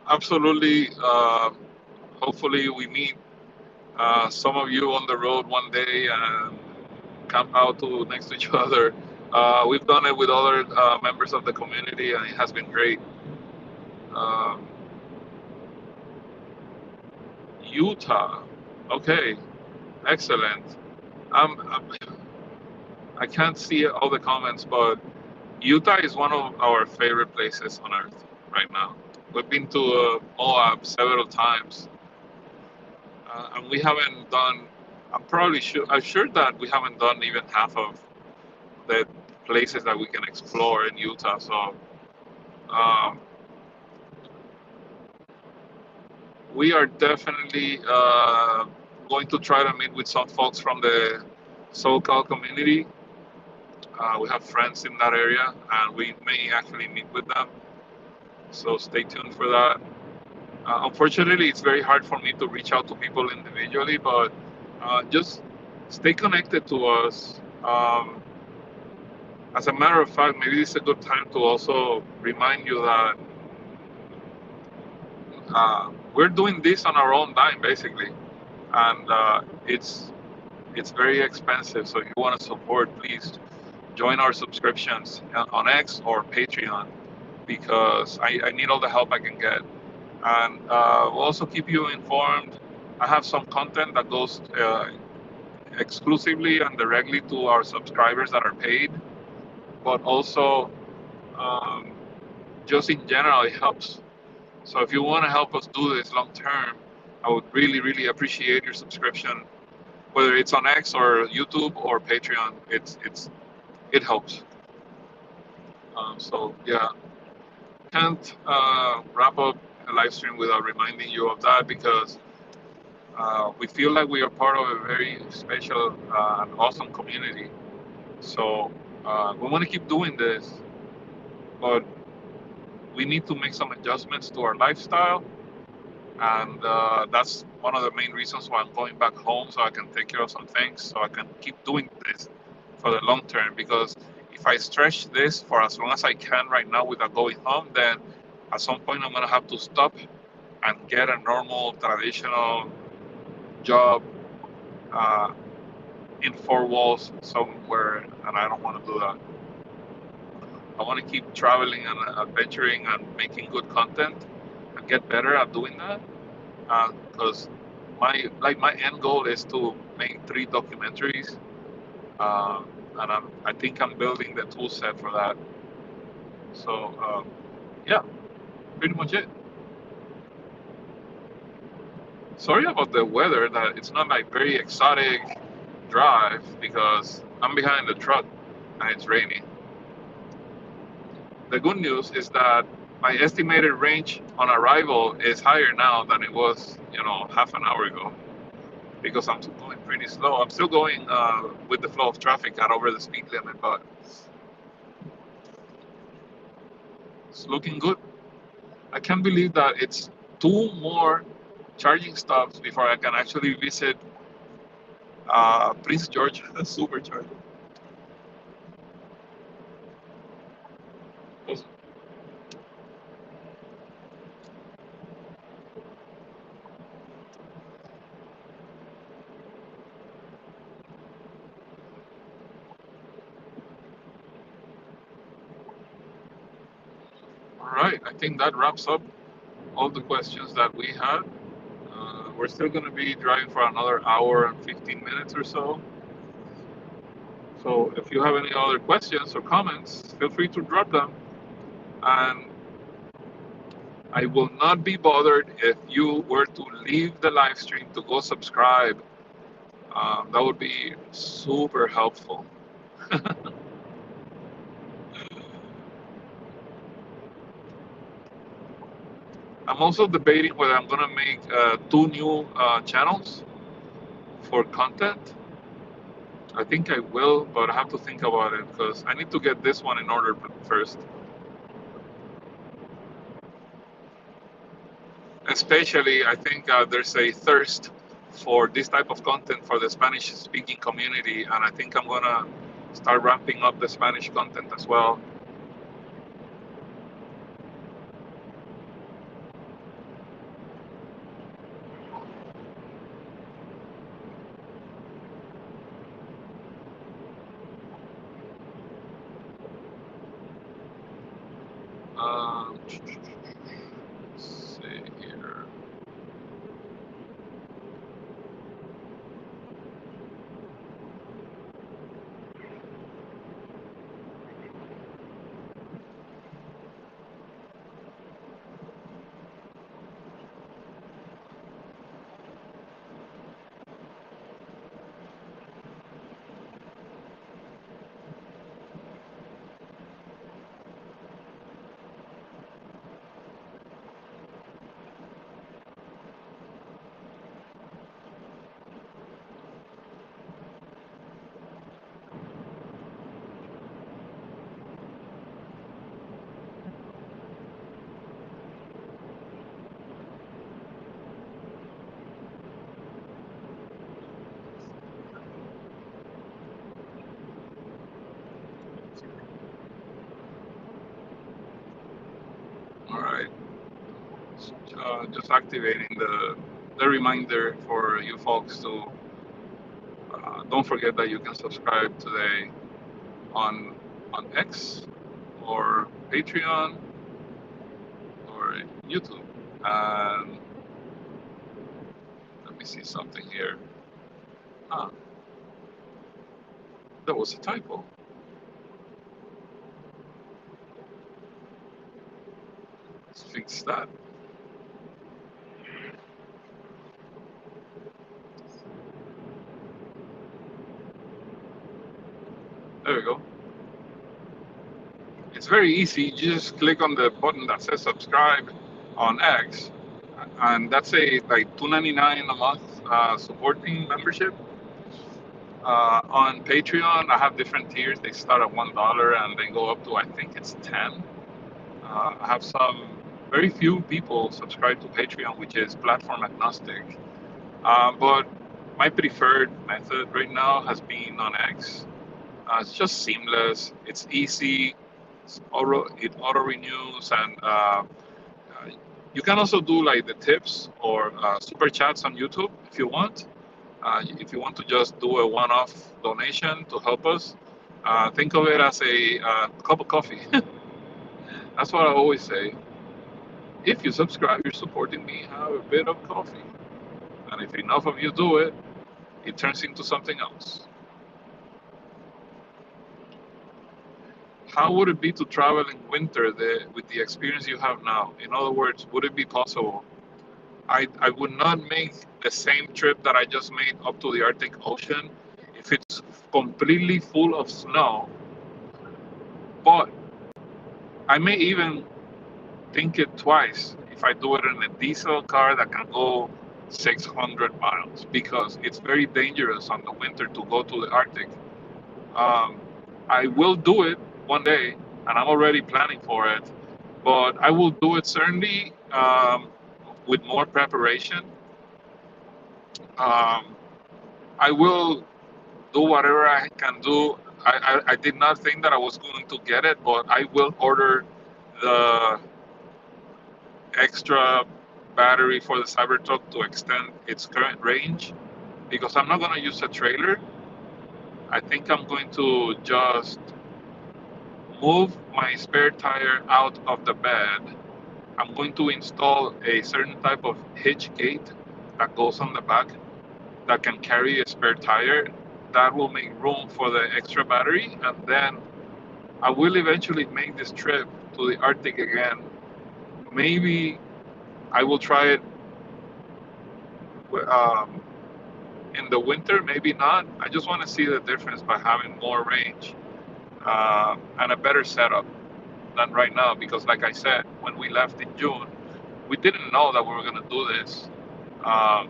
Absolutely. Hopefully, we meet some of you on the road one day and camp out to next to each other. We've done it with other members of the community, and it has been great. Um, Utah. Okay, excellent. I can't see all the comments, but Utah is one of our favorite places on earth right now. We've been to Moab several times, and we haven't done. I'm sure that we haven't done even half of the places that we can explore in Utah. So um, we are definitely going to try to meet with some folks from the SoCal community. We have friends in that area, and we may actually meet with them. So stay tuned for that. Unfortunately, it's very hard for me to reach out to people individually, but just stay connected to us. As a matter of fact, maybe this is a good time to also remind you that we're doing this on our own dime, basically, and it's very expensive. So if you want to support, please join our subscriptions on X or Patreon because I need all the help I can get. And we'll also keep you informed. I have some content that goes exclusively and directly to our subscribers that are paid, but also um, just in general, it helps. So if you want to help us do this long term, I would really, really appreciate your subscription, whether it's on X or YouTube or Patreon. It helps. So yeah, can't wrap up a live stream without reminding you of that because we feel like we are part of a very special and awesome community. So we want to keep doing this, but we need to make some adjustments to our lifestyle, and that's one of the main reasons why I'm going back home so I can take care of some things, so I can keep doing this for the long term. Because if I stretch this for as long as I can right now without going home, then at some point I'm gonna have to stop and get a normal traditional job uh, in four walls somewhere, and I don't want to do that. I want to keep traveling and adventuring and making good content and get better at doing that. Because my end goal is to make 3 documentaries, and I think I'm building the tool set for that. So yeah, pretty much it. Sorry about the weather. That it's not like very exotic drive because I'm behind the truck and it's raining. The good news is that my estimated range on arrival is higher now than it was, half an hour ago because I'm still going pretty slow. I'm still going with the flow of traffic at over the speed limit, but it's looking good. I can't believe that it's 2 more charging stops before I can actually visit Prince George Supercharger. All right, I think that wraps up all the questions that we had. We're still going to be driving for another hour and 15 minutes or so. So if you have any other questions or comments, feel free to drop them. And I will not be bothered if you were to leave the live stream to go subscribe. That would be super helpful. I'm also debating whether I'm going to make 2 new channels for content. I think I will, but I have to think about it because I need to get this one in order first. Especially, I think there's a thirst for this type of content for the Spanish-speaking community, and I think I'm gonna start ramping up the Spanish content as well. Let's see here. just activating the reminder for you folks to don't forget that you can subscribe today on X or Patreon or YouTube. And let me see something here. Ah, there was a typo. Let's fix that. There we go. It's very easy. You just click on the button that says subscribe on X, and that's a like $2.99 a month supporting membership. On Patreon, I have different tiers. They start at $1 and they go up to, I think it's 10. I have some very few people subscribe to Patreon, which is platform agnostic. But my preferred method right now has been on X. It's just seamless. It's easy. It auto renews, and you can also do like the tips or super chats on YouTube if you want. If you want to just do a one-off donation to help us, think of it as a cup of coffee. That's what I always say. If you subscribe, you're supporting me. Have a bit of coffee, and if enough of you do it, it turns into something else. How would it be to travel in winter with the experience you have now? In other words, would it be possible? I would not make the same trip that I just made up to the Arctic Ocean if it's completely full of snow. But I may even think it twice if I do it in a diesel car that can go 600 miles because it's very dangerous on the winter to go to the Arctic. Um, I will do it one day, and I'm already planning for it. But I will do it certainly with more preparation. Um, I will do whatever I can do. I did not think that I was going to get it, but I will order the extra battery for the Cybertruck to extend its current range because I'm not going to use a trailer. I think I'm going to just move my spare tire out of the bed. I'm going to install a certain type of hitch gate that goes on the back that can carry a spare tire. That will make room for the extra battery, and then I will eventually make this trip to the Arctic again. Maybe I will try it um, in the winter, maybe not. I just want to see the difference by having more range and a better setup than right now. Because, like I said, when we left in June, we didn't know that we were going to do this. Um,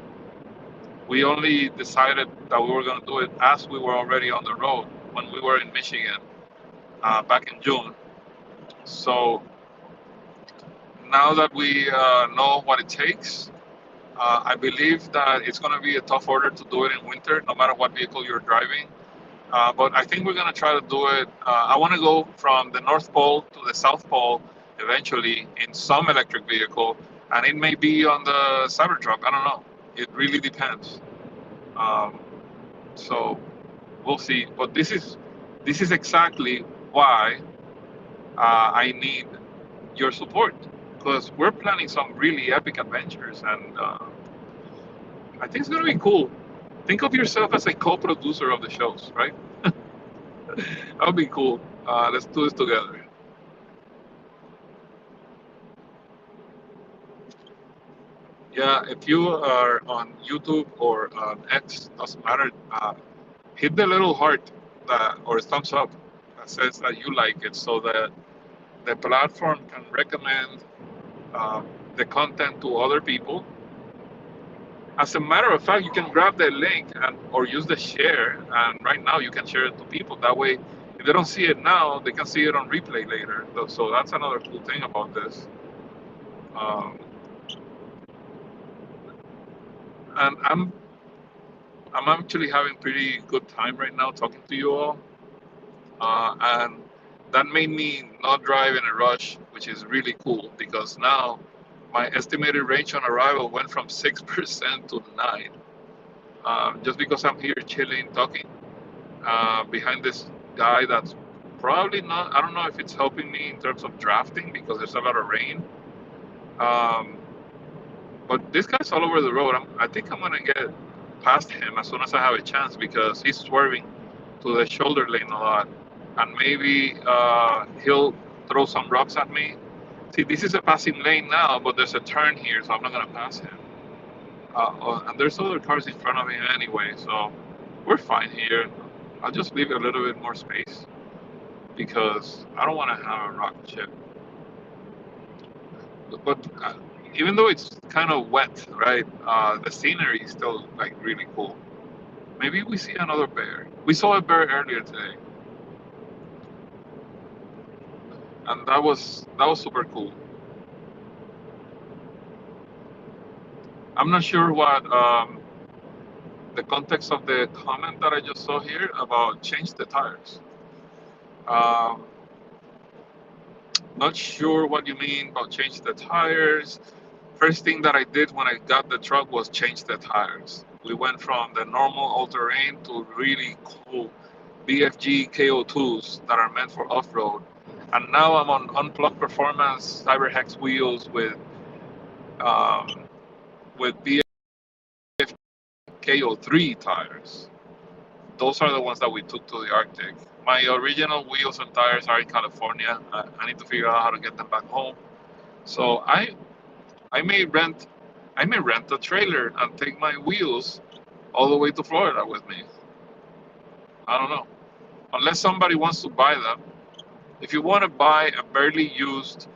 we only decided that we were going to do it as we were already on the road when we were in Michigan back in June. So now that we know what it takes, I believe that it's going to be a tough order to do it in winter, no matter what vehicle you're driving. But I think we're going to try to do it. I want to go from the North Pole to the South Pole eventually in some electric vehicle, and it may be on the Cybertruck. I don't know. It really depends. Um, so we'll see. But this is exactly why I need your support because we're planning some really epic adventures, and I think it's going to be cool. Think of yourself as a co-producer of the shows, right? That would be cool. Let's do this together. Yeah, if you are on YouTube or on X, doesn't matter. Hit the little heart or thumbs up that says that you like it, so that the platform can recommend the content to other people. As a matter of fact, you can grab the link and or use the share, and right now you can share it to people. That way, if they don't see it now, they can see it on replay later. So that's another cool thing about this. Um, and I'm actually having pretty good time right now talking to you all, and that made me not drive in a rush, which is really cool because now my estimated range on arrival went from 6% to 9, just because I'm here chilling, talking behind this guy that's probably not. I don't know if it's helping me in terms of drafting because there's a lot of rain. Um, but this guy's all over the road. I think I'm gonna get past him as soon as I have a chance because he's swerving to the shoulder lane a lot, and maybe he'll throw some rocks at me. See, this is a passing lane now, but there's a turn here, so I'm not gonna pass him. And there's other cars in front of him anyway, so we're fine here. I'll just leave a little bit more space because I don't want to have a rocket ship. But even though it's kind of wet, right? The scenery is still like really cool. Maybe we see another bear. We saw a bear earlier today, and that was super cool. I'm not sure what the context of the comment that I just saw here about change the tires. Um, Not sure what you mean about change the tires. First thing that I did when I got the truck was change the tires. We went from the normal all-terrain to really cool BFG KO2s that are meant for off-road. And now I'm on unplugged performance CyberHex wheels um, with BFG KO3 tires. Those are the ones that we took to the Arctic. My original wheels and tires are in California. I need to figure out how to get them back home. So I may rent a trailer and take my wheels all the way to Florida with me. I don't know. Unless somebody wants to buy them. If you want to buy a barely used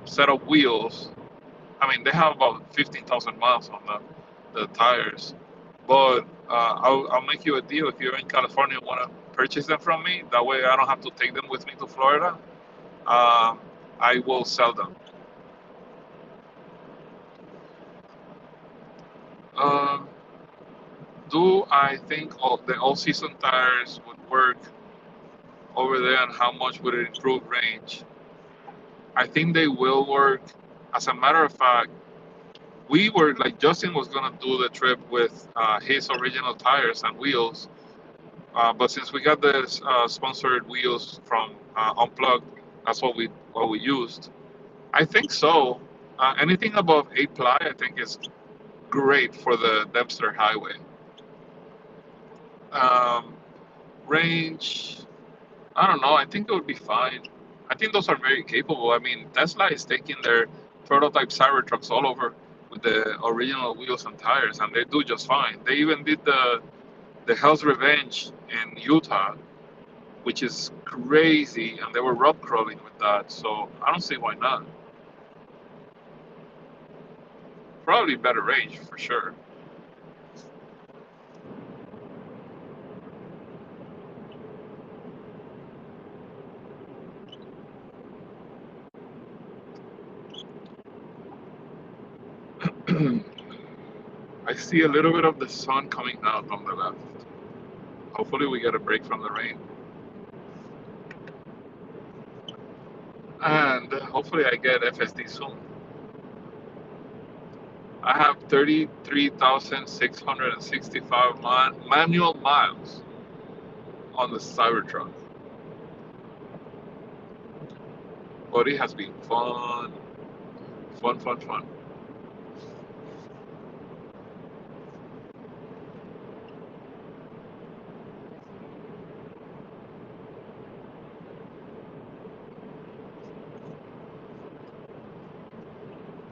set of wheels, I mean they have about 15,000 miles on the tires. But I'll make you a deal if you're in California and want to purchase them from me. That way I don't have to take them with me to Florida. I will sell them. Um, do I think the all-season tires would work over there, and how much would it improve range? I think they will work. As a matter of fact, we were like Justin was gonna do the trip with his original tires and wheels, but since we got the sponsored wheels from Unplugged, that's what we used. I think so. Anything above 8 ply, I think is great for the Dempster Highway. Um, Range, I don't know. I think it would be fine. I think those are very capable. I mean, Tesla is taking their prototype Cybertrucks all over with the original wheels and tires, and they do just fine. They even did the Hell's Revenge in Utah, which is crazy, and they were rock crawling with that. So I don't see why not. Probably better range for sure. I see a little bit of the sun coming out on the left. Hopefully, we get a break from the rain. And hopefully, I get FSD soon. I have 33,665 manual miles on the Cybertruck. But it has been fun. Fun, fun, fun.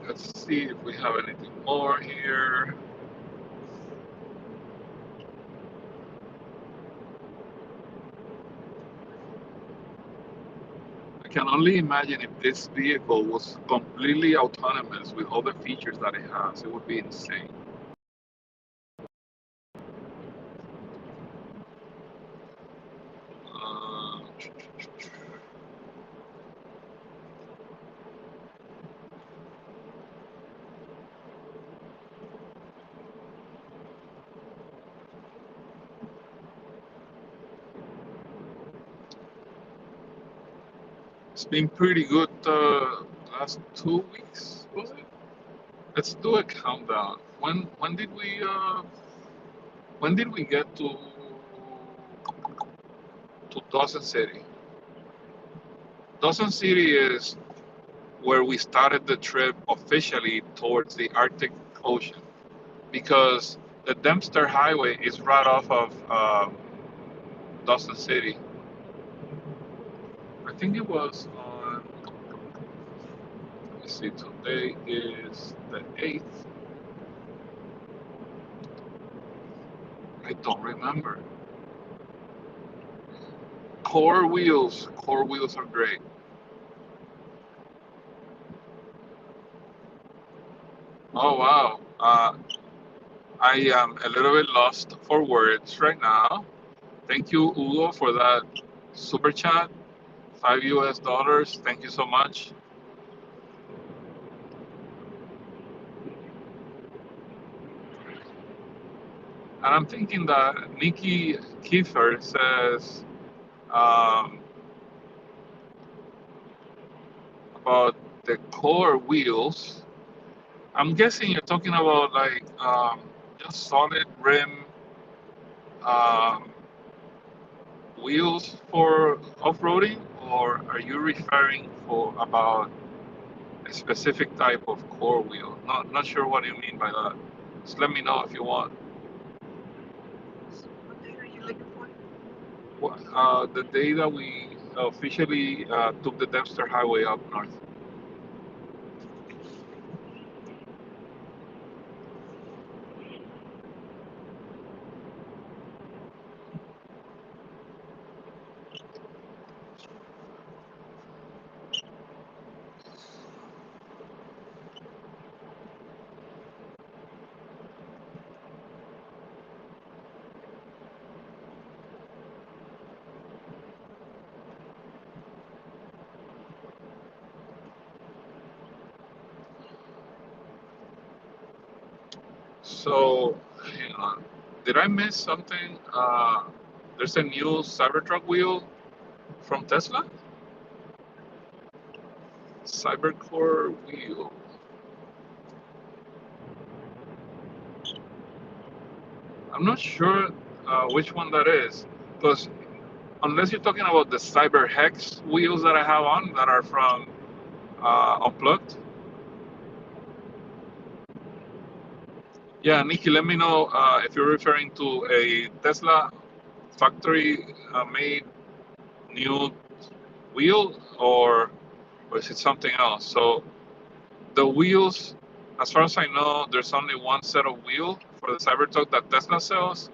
Let's see if we have anything more here. I can only imagine if this vehicle was completely autonomous with all the features that it has, it would be insane. Uh, it's been pretty good last 2 weeks, was it? Let's do a countdown. When did we get to Dawson City? Dawson City is where we started the trip officially towards the Arctic Ocean because the Dempster Highway is right off of Dawson City. I think it was on. Let me see. Today is the 8th. I don't remember. Core wheels. Core wheels are great. Oh wow. I am a little bit lost for words right now. Thank you, Hugo, for that super chat. $5 US. Thank you so much. And I'm thinking that Nikki Kiefer says um, about the core wheels. I'm guessing you're talking about like just solid rim um, wheels for off-roading, or are you referring for about a specific type of core wheel? Not sure what you mean by that. Just let me know if you want. The day that we officially took the Dempster Highway up north. So, hang on. Did I miss something? There's a new Cybertruck wheel from Tesla. Cybercore wheel. I'm not sure which one that is, because unless you're talking about the Cyber Hex wheels that I have on that are from Unplugged. Yeah, Nikki, let me know if you're referring to a Tesla factory made new wheel, or is it something else? So the wheels, as far as I know, there's only one set of wheel for the Cybertruck that Tesla sells,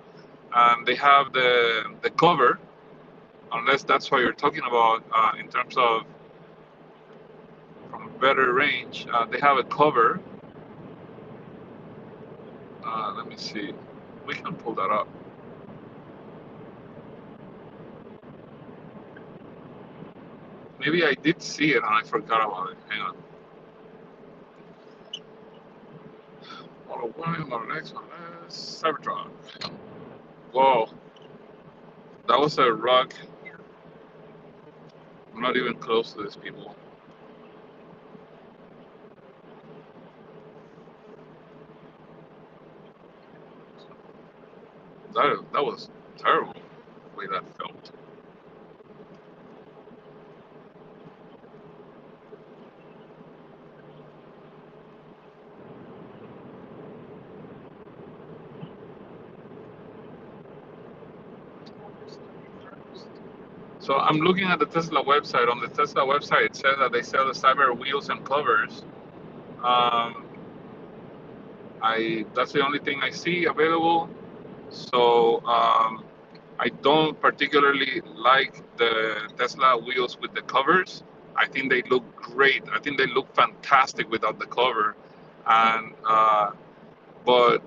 and they have the cover, unless that's what you're talking about in terms of from better range. They have a cover. Let me see. We can pull that up. Maybe I did see it and I forgot about it. Hang on. Model 1, Model X, Model S, Cybertruck. Whoa, that was a rock. I'm not even close to these people. That was terrible the way that felt. So I'm looking at the Tesla website. On the Tesla website, it says that they sell the Cyber wheels and covers. Um, that's the only thing I see available. So I don't particularly like the Tesla wheels with the covers. I think they look great. I think they look fantastic without the cover, and but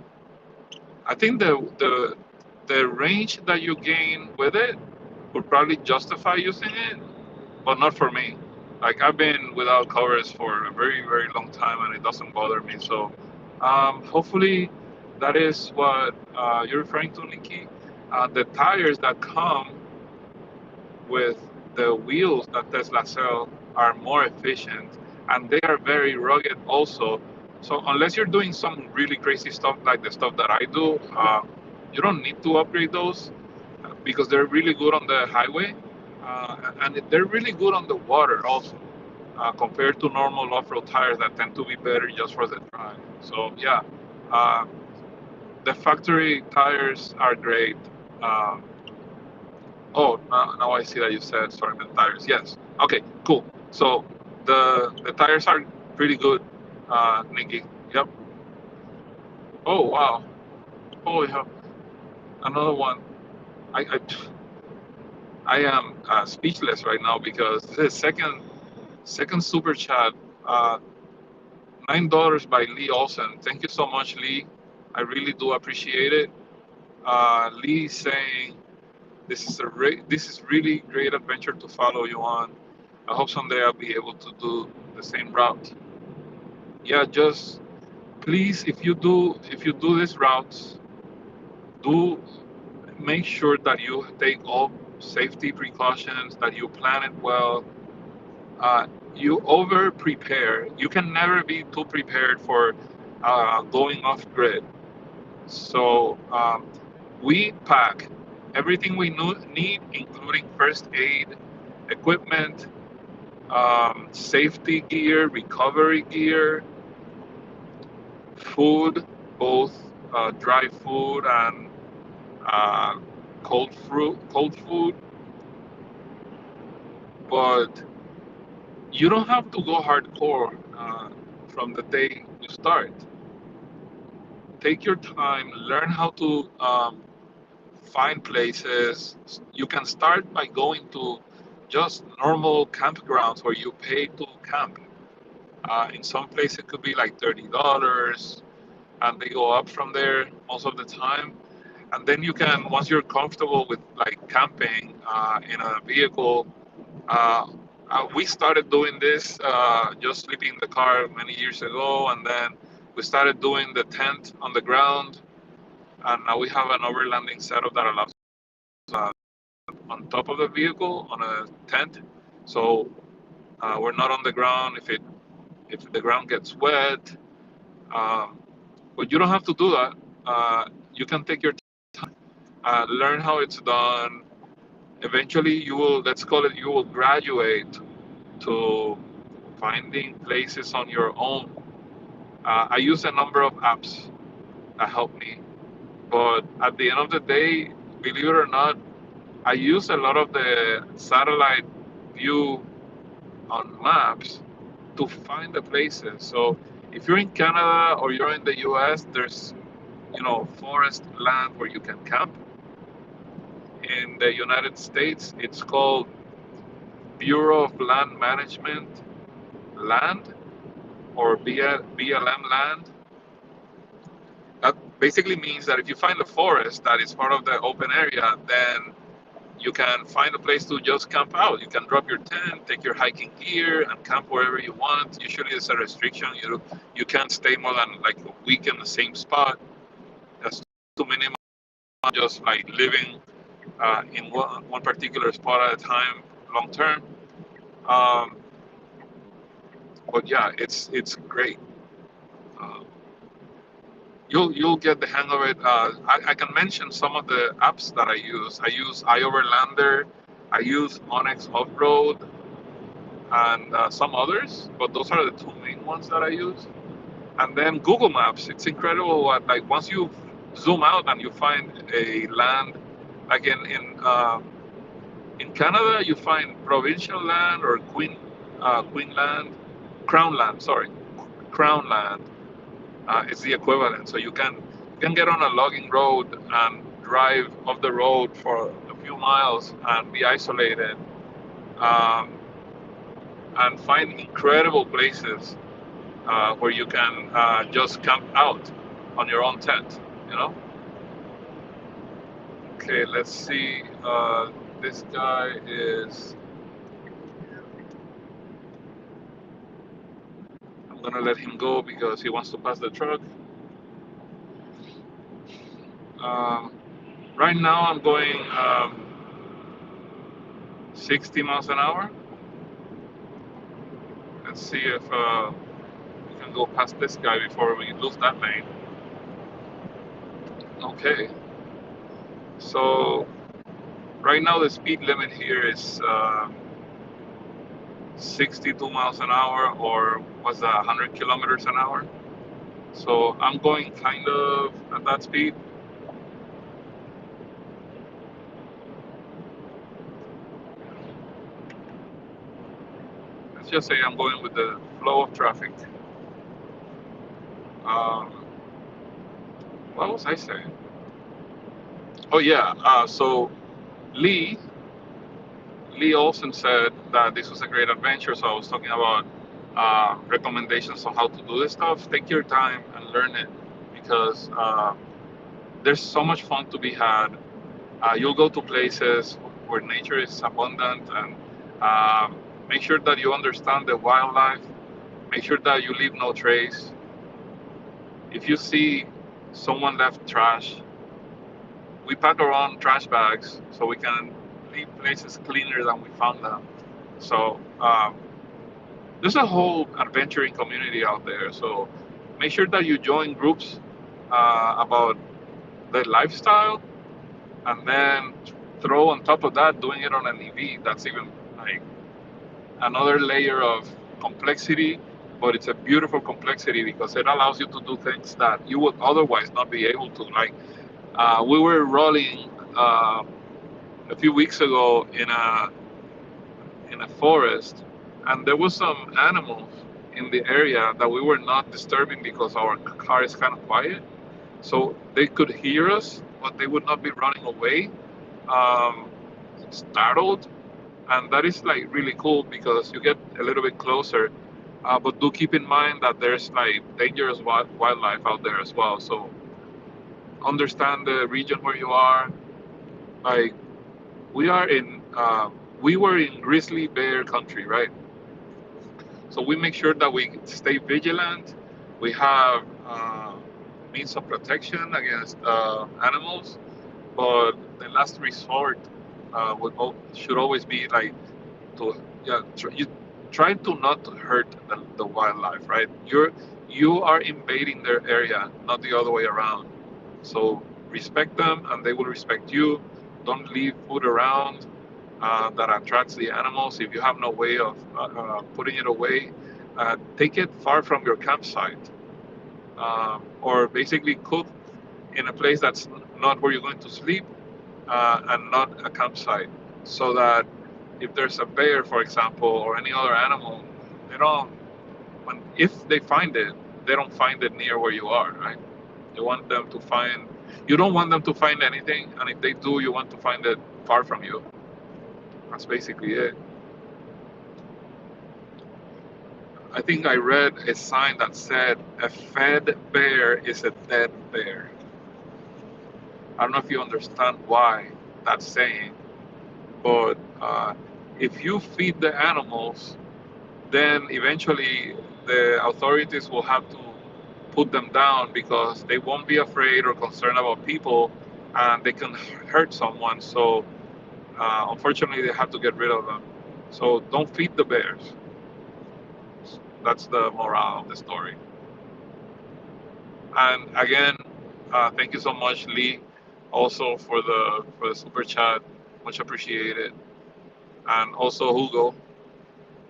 I think the range that you gain with it would probably justify using it, but not for me. Like I've been without covers for a very very long time, and it doesn't bother me. So hopefully that is what you're referring to, Nikki. The tires that come with the wheels that Tesla sell are more efficient, and they are very rugged also. So unless you're doing some really crazy stuff like the stuff that I do, you don't need to upgrade those because they're really good on the highway, and they're really good on the water also, compared to normal off-road tires that tend to be better just for the drive. So yeah, uh, the factory tires are great. Uh, oh, now I see that you said ceramic tires. Yes. Okay. Cool. So the tires are pretty good, Nikki. Yep. Oh wow. Oh yeah. Another one. I I, I am speechless right now because this is second super chat. Uh, $9 by Lee Olsen. Thank you so much, Lee. I really do appreciate it. Lee saying this is really great adventure to follow you on. I hope someday I'll be able to do the same route. Yeah, just please, if you do this route, do make sure that you take all safety precautions, that you plan it well. Uh, you over prepare. You can never be too prepared for going off grid. So we pack everything we need, including first aid equipment, safety gear, recovery gear, food, both dry food and uh, cold food. But you don't have to go hardcore from the day you start. Take your time, learn how to find places. You can start by going to just normal campgrounds where you pay to camp. In some places, it could be like $30, and they go up from there most of the time. And then you can, once you're comfortable with like camping in a vehicle, uh, we started doing this, just sleeping in the car many years ago, and then we started doing the tent on the ground, and now we have an overlanding setup that allows uh, on top of the vehicle on a tent, so we're not on the ground if the ground gets wet. Um, but you don't have to do that. You can take your time, learn how it's done. Eventually, you will, let's call it, you will graduate to finding places on your own. I use a number of apps that help me, but at the end of the day, believe it or not, I use a lot of the satellite view on maps to find the places. So if you're in Canada or you're in the US, there's forest land where you can camp. In the United States, it's called Bureau of Land Management land or BLM land. That basically means that if you find a forest that is part of the open area, then you can find a place to just camp out. You can drop your tent, take your hiking gear, and camp wherever you want. Usually, there's a restriction. You can't stay more than like a week in the same spot. That's too minimum. Just like living in one particular spot at a time, long term. Um, but yeah, it's great. Uh, you'll get the hang of it. I can mention some of the apps that I use. I use iOverlander. I use Onyx Off Road and some others, but those are the two main ones that I use. And then Google Maps. It's incredible what, like, once you zoom out and you find a land, like in Canada, you find provincial land or queen land, crown land. Sorry, crown land. It's the equivalent. So you can get on a logging road and drive off the road for a few miles and be isolated, um, and find incredible places where you can just camp out on your own tent. You know. Okay, let's see. This guy is. I'm gonna let him go because he wants to pass the truck. Um, right now, I'm going 60 miles an hour. Let's see if we can go past this guy before we lose that lane. Okay, so right now the speed limit here is 62 miles an hour, or was that 100 kilometers an hour? So I'm going kind of at that speed. Let's just say I'm going with the flow of traffic. Um, what was I saying? Oh yeah. So Lee Lee Olsen said that this was a great adventure. So I was talking about recommendations on how to do this stuff. Take your time and learn it, because there's so much fun to be had. You'll go to places where nature is abundant, and make sure that you understand the wildlife. Make sure that you leave no trace. If you see someone left trash, we pack our own trash bags so we can leave places cleaner than we found them. So there's a whole adventuring community out there. So make sure that you join groups about the lifestyle, and then throw on top of that doing it on an EV. That's even like another layer of complexity, but it's a beautiful complexity because it allows you to do things that you would otherwise not be able to. Like we were rolling a few weeks ago in a forest, and there was some animals in the area that we were not disturbing because our car is kind of quiet, so they could hear us, but they would not be running away, um, startled, and that is like really cool because you get a little bit closer. But do keep in mind that there's like dangerous wildlife out there as well. So understand the region where you are. Like we are in, we were in grizzly bear country, right? So we make sure that we stay vigilant. We have means of protection against animals, but the last resort should always be like to, yeah, you try to not hurt the wildlife, right? You are invading their area, not the other way around. So respect them, and they will respect you. Don't leave food around that attracts the animals. If you have no way of putting it away, take it far from your campsite, or basically cook in a place that's not where you're going to sleep, and not a campsite, so that if there's a bear, for example, or any other animal, they don't, when if they find it, they don't find it near where you are, right? You want them to find, you don't want them to find anything, and if they do, you want to find it far from you. That's basically it. I think I read a sign that said, "A fed bear is a dead bear." I don't know if you understand why that's saying, but if you feed the animals, then eventually the authorities will have to put them down because they won't be afraid or concerned about people, and they can hurt someone. So unfortunately, they have to get rid of them. So don't feed the bears. That's the moral of the story. And again, thank you so much, Lee, also for the super chat. Much appreciated. And also Hugo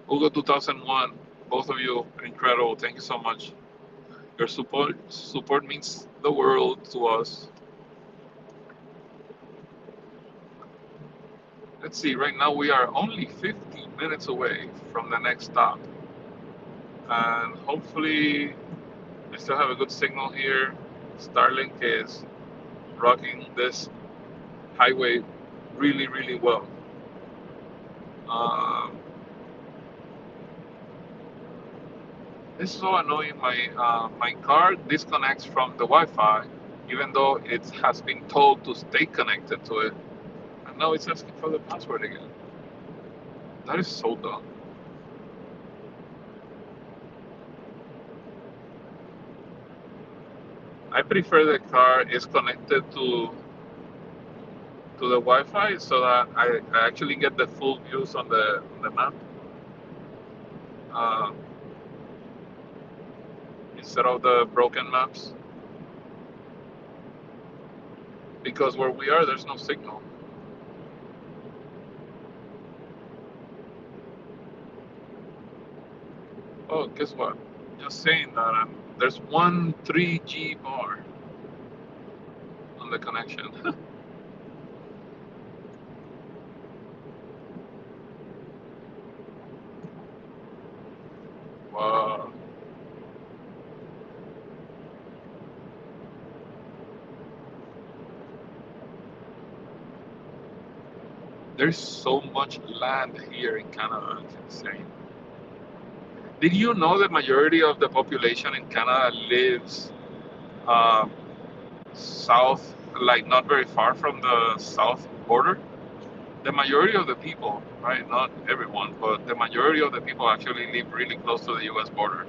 2001. Both of you incredible. Thank you so much. Your support means the world to us. Let's see. Right now we are only 15 minutes away from the next stop, and hopefully I still have a good signal here. Starlink is rocking this highway really, really well. Um, this is so annoying. My car disconnects from the Wi-Fi, even though it has been told to stay connected to it, and now it's asking for the password again. That is so dumb. I prefer the car is connected to the Wi-Fi so that I actually get the full views on the map. Uh, instead of the broken maps, because where we are, there's no signal. Oh, guess what? Just saying that there's one 3G bar on the connection. Wow. There's so much land here in Canada. It's insane. Did you know that majority of the population in Canada lives um, south, like not very far from the south border? The majority of the people, right? Not everyone, but the majority of the people actually live really close to the U.S. border.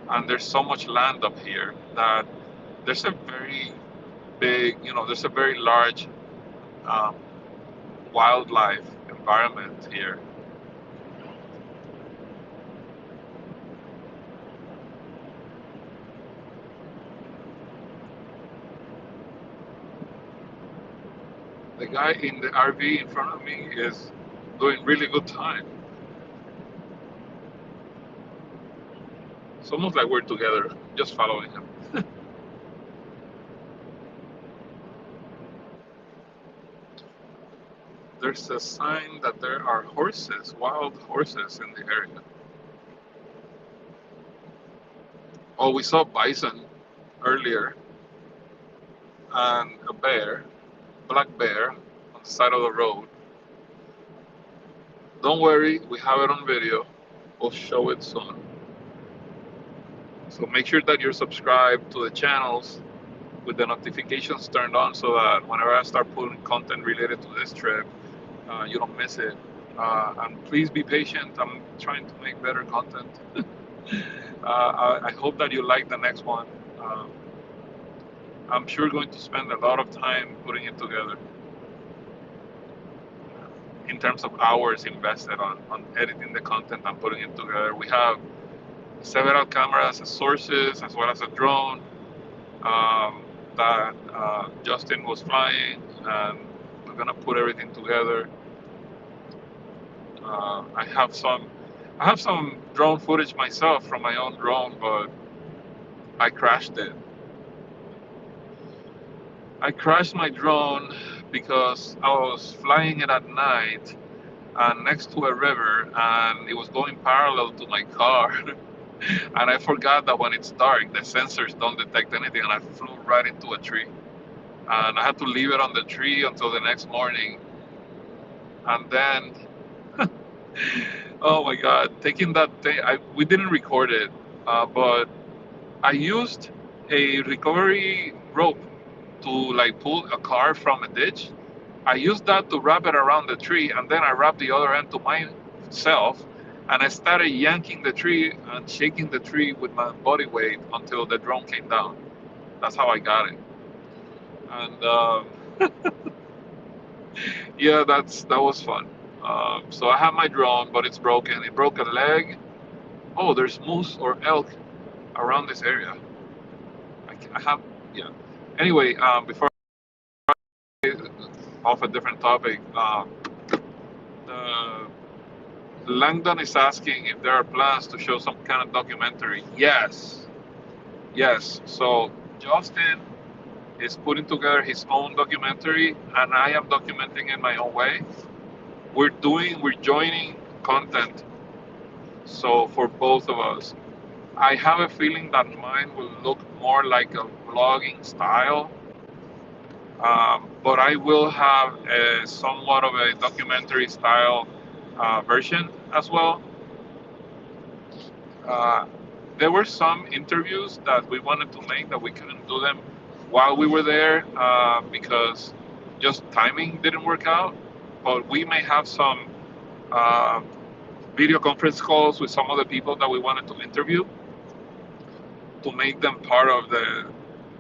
And there's so much land up here that there's a very big, there's a very large um, wildlife environment here. The guy in the RV in front of me is doing really good time. It's almost like we're together, just following him. There's a sign that there are horses, wild horses in the area. Oh, we saw bison earlier and a bear, black bear, on the side of the road. Don't worry, we have it on video. We'll show it soon. So make sure that you're subscribed to the channels with the notifications turned on so that whenever I start putting content related to this trip, you don't miss it. And please be patient. I'm trying to make better content. I hope that you like the next one. I'm sure going to spend a lot of time putting it together in terms of hours invested on editing the content and putting it together. We have several cameras as sources as well as a drone that Justin was flying, and we're gonna put everything together. I have some drone footage myself from my own drone, but I crashed it. I crashed my drone because I was flying it at night and next to a river, and it was going parallel to my car. And I forgot that when it's dark, the sensors don't detect anything, and I flew right into a tree. And I had to leave it on the tree until the next morning. And then, oh my God, taking that thing, we didn't record it, but I used a recovery rope to like pull a car from a ditch. I used that to wrap it around the tree, and then I wrapped the other end to myself, and I started yanking the tree and shaking the tree with my body weight until the drone came down. That's how I got it. And yeah, that was fun. So I have my drone, but it's broken. It broke a leg. Oh, there's moose or elk around this area. I have, yeah. Anyway, before I off a different topic, the Langdon is asking if there are plans to show some kind of documentary. Yes, yes. So Justin is putting together his own documentary, and I am documenting in my own way. We're joining content. So for both of us, I have a feeling that mine will look more like a vlogging style, but I will have a somewhat of a documentary style version as well. Uh, there were some interviews that we wanted to make that we couldn't do them while we were there because just timing didn't work out. But we may have some uh, video conference calls with some of the people that we wanted to interview to make them part of the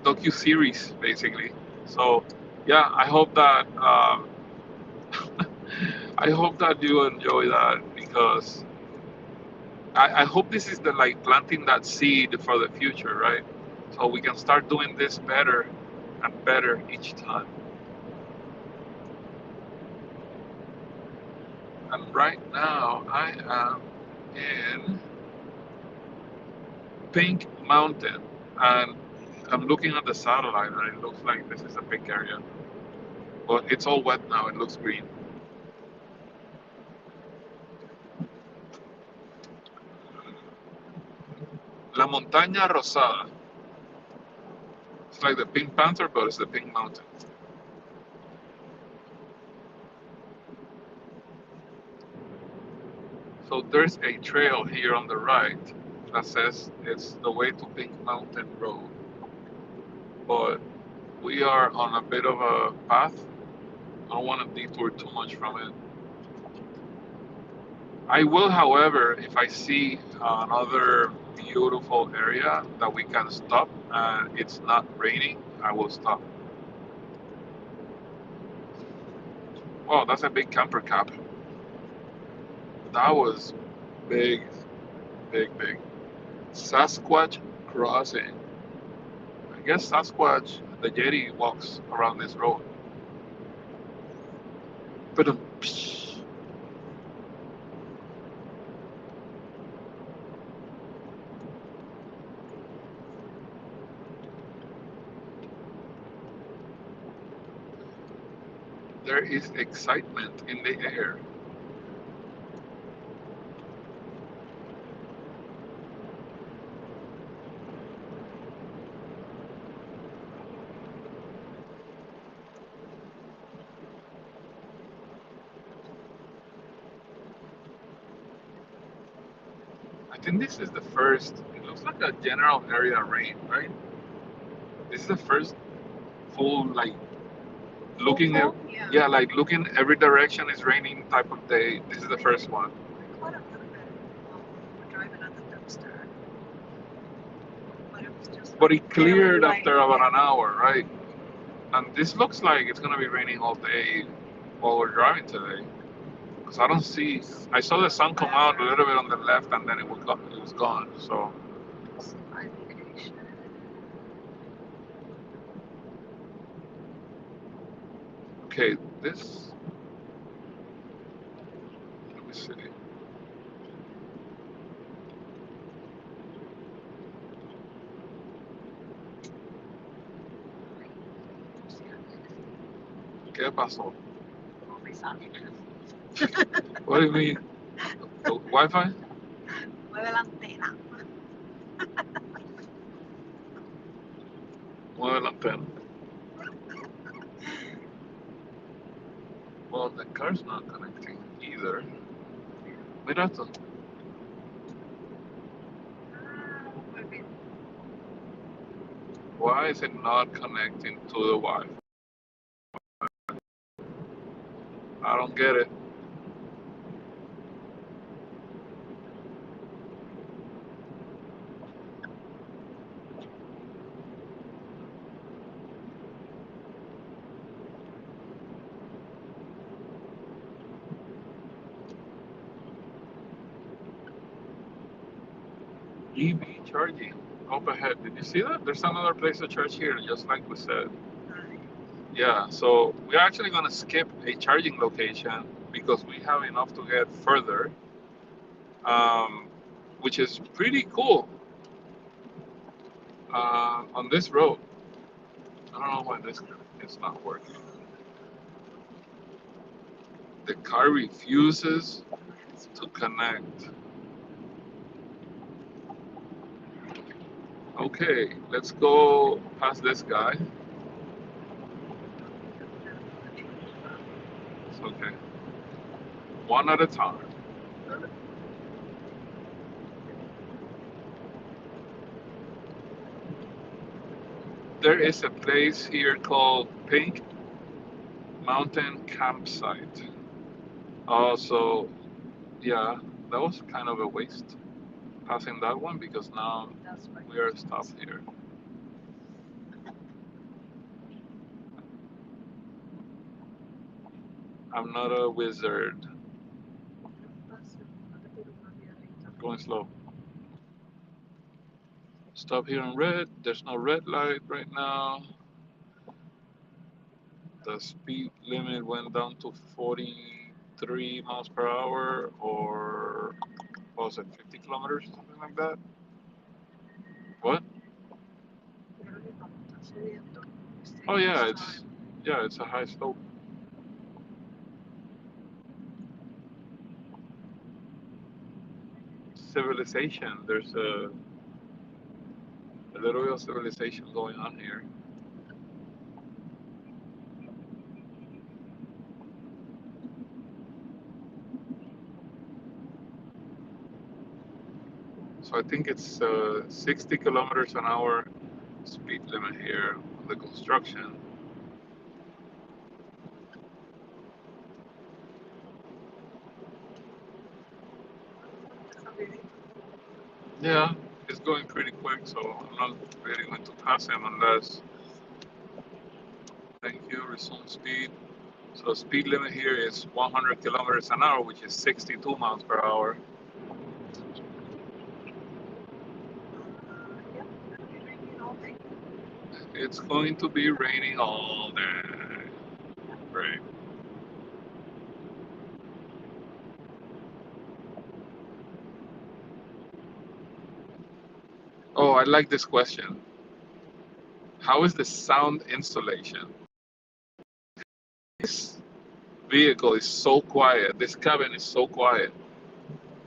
docu series, basically. So, yeah, I hope that I hope that you enjoy that because I hope this is the like planting that seed for the future, right? So we can start doing this better and better each time. And right now I am in Pink Mountain, and I'm looking at the satellite, and it looks like this is a big area, but it's all wet now. It looks green. La Montaña Rosada. It's like the Pink Panther, but it's the Pink Mountain. So there's a trail here on the right that says it's the way to Pink Mountain Road, but we are on a bit of a path. I don't want to detour too much from it. I will, however, if I see another beautiful area that we can stop and it's not raining, I will stop. Oh, that's a big camper cap. That was big, big, big. Sasquatch Crossing. I guess Sasquatch, the Yeti, walks around this road. But there is excitement in the air. I think this is the first, it looks like a general area rain, right? This is the first full, like, looking at, Yeah. yeah, like looking every direction is raining type of day. This is the first one. We caught a little bit while we were driving on the dumpster. But it was just. But it cleared light. after about an hour, right? And this looks like it's gonna be raining all day while we're driving today. Because I don't see, I saw the sun come out a little bit on the left and then it was gone. It was gone. So okay, this. Let me see. ¿Qué pasó? What do you mean? The Wi-Fi? Mueve la antena. Mueve la antena. Well, the car's not connecting either. Mira esto. Why is it not connecting to the Wi-Fi? I don't get it. EV charging up ahead. Did you see that? There's another place to charge here, just like we said. Yeah, so we're actually gonna skip a charging location because we have enough to get further, which is pretty cool on this road. I don't know why this is not working. The car refuses to connect. Okay, let's go past this guy. It's okay. One at a time. There is a place here called Pink Mountain Campsite. Also, yeah, that was kind of a waste passing that one because now we are stopped here. I'm not a wizard. going slow. Stop here on red. There's no red light right now. The speed limit went down to 43 miles per hour, or what was it, 50 kilometers, something like that? What? Oh yeah, it's a high slope. Civilization. There's a little bit of civilization going on here. So I think it's 60 kilometers an hour speed limit here on the construction. Yeah, it's going pretty quick, so I'm not really going to pass him unless. Thank you. Resume speed. So speed limit here is 100 kilometers an hour, which is 62 miles per hour. It's going to be raining all day. Great. Oh, I like this question. How is the sound insulation? This vehicle is so quiet, this cabin is so quiet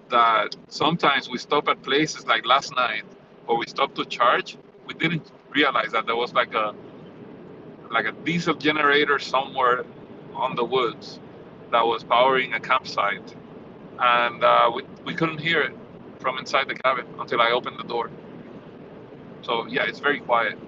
that sometimes we stop at places like last night, or we stopped to charge. We didn't realize that there was like a diesel generator somewhere on the woods that was powering a campsite, and we couldn't hear it from inside the cabin until I opened the door. So yeah, it's very quiet.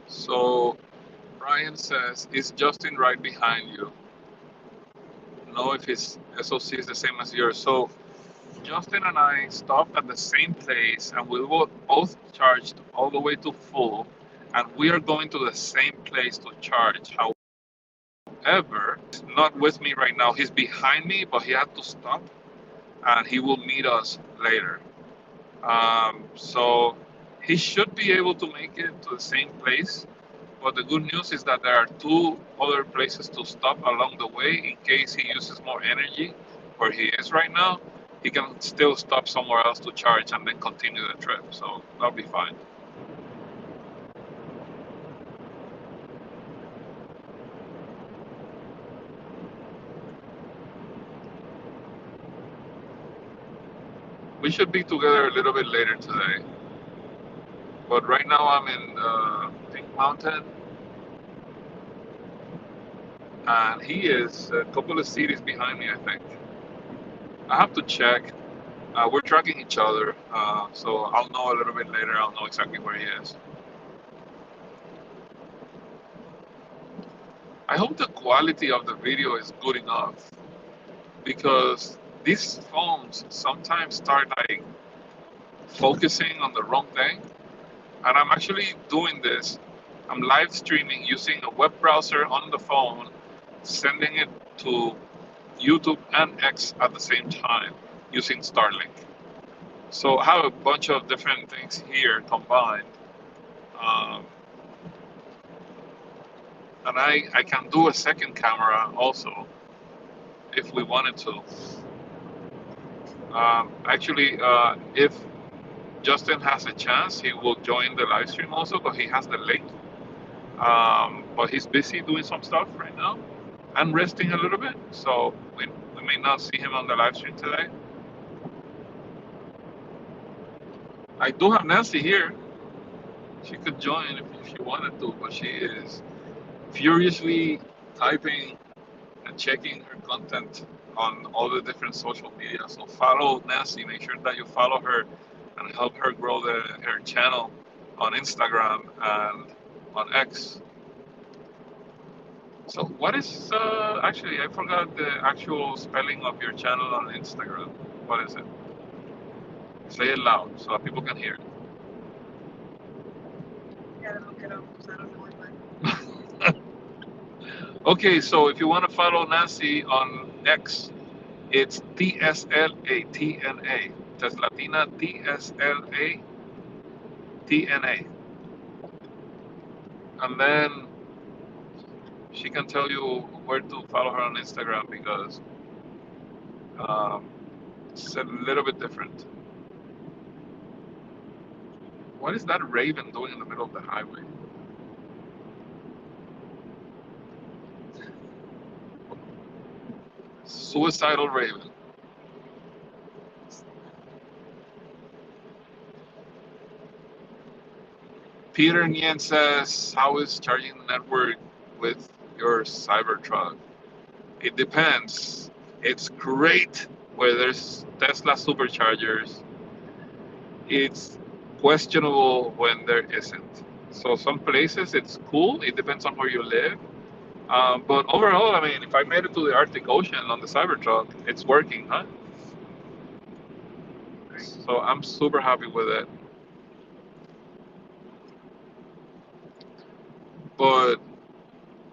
So Brian says, is Justin right behind you? Know if his SOC is the same as yours. So Justin and I stopped at the same place, and we were both charged all the way to full, and we are going to the same place to charge. However, he's not with me right now. He's behind me, but he had to stop, and he will meet us later. So he should be able to make it to the same place. But the good news is that there are two other places to stop along the way in case he uses more energy where he is right now. He can still stop somewhere else to charge and then continue the trip. So that'll be fine. We should be together a little bit later today. But right now I'm in Pink Mountain, and he is a couple of cities behind me, I think. I have to check. We're tracking each other, so I'll know a little bit later. I'll know exactly where he is. I hope the quality of the video is good enough, because these phones sometimes start like focusing on the wrong thing. And I'm actually doing this. I'm live streaming using a web browser on the phone, sending it to YouTube and X at the same time using Starlink. So I have a bunch of different things here combined. Um, and I can do a second camera also if we wanted to. Actually, if Justin has a chance, he will join the live stream also, but he has the link. But he's busy doing some stuff right now and resting a little bit, so we may not see him on the live stream today. I do have Nancy here. She could join if she wanted to, but she is furiously typing and checking her content on all the different social media. So follow Nancy. Make sure that you follow her and help her grow her channel on Instagram and on X. So what is actually, I forgot the actual spelling of your channel on Instagram. What is it? Say it loud so that people can hear Gotta look it up because I don't know it, it. Okay, so if you want to follow Nancy on X, it's TSLATNA. Teslatina TSLATNA. And then she can tell you where to follow her on Instagram because um, it's a little bit different. What is that raven doing in the middle of the highway? Suicidal raven. Peter Nien says, how is charging the network with your Cybertruck? It depends. It's great where there's Tesla superchargers. It's questionable when there isn't. So some places it's cool. It depends on where you live. But overall, I mean, if I made it to the Arctic Ocean on the Cybertruck, it's working, huh? right? So I'm super happy with it. But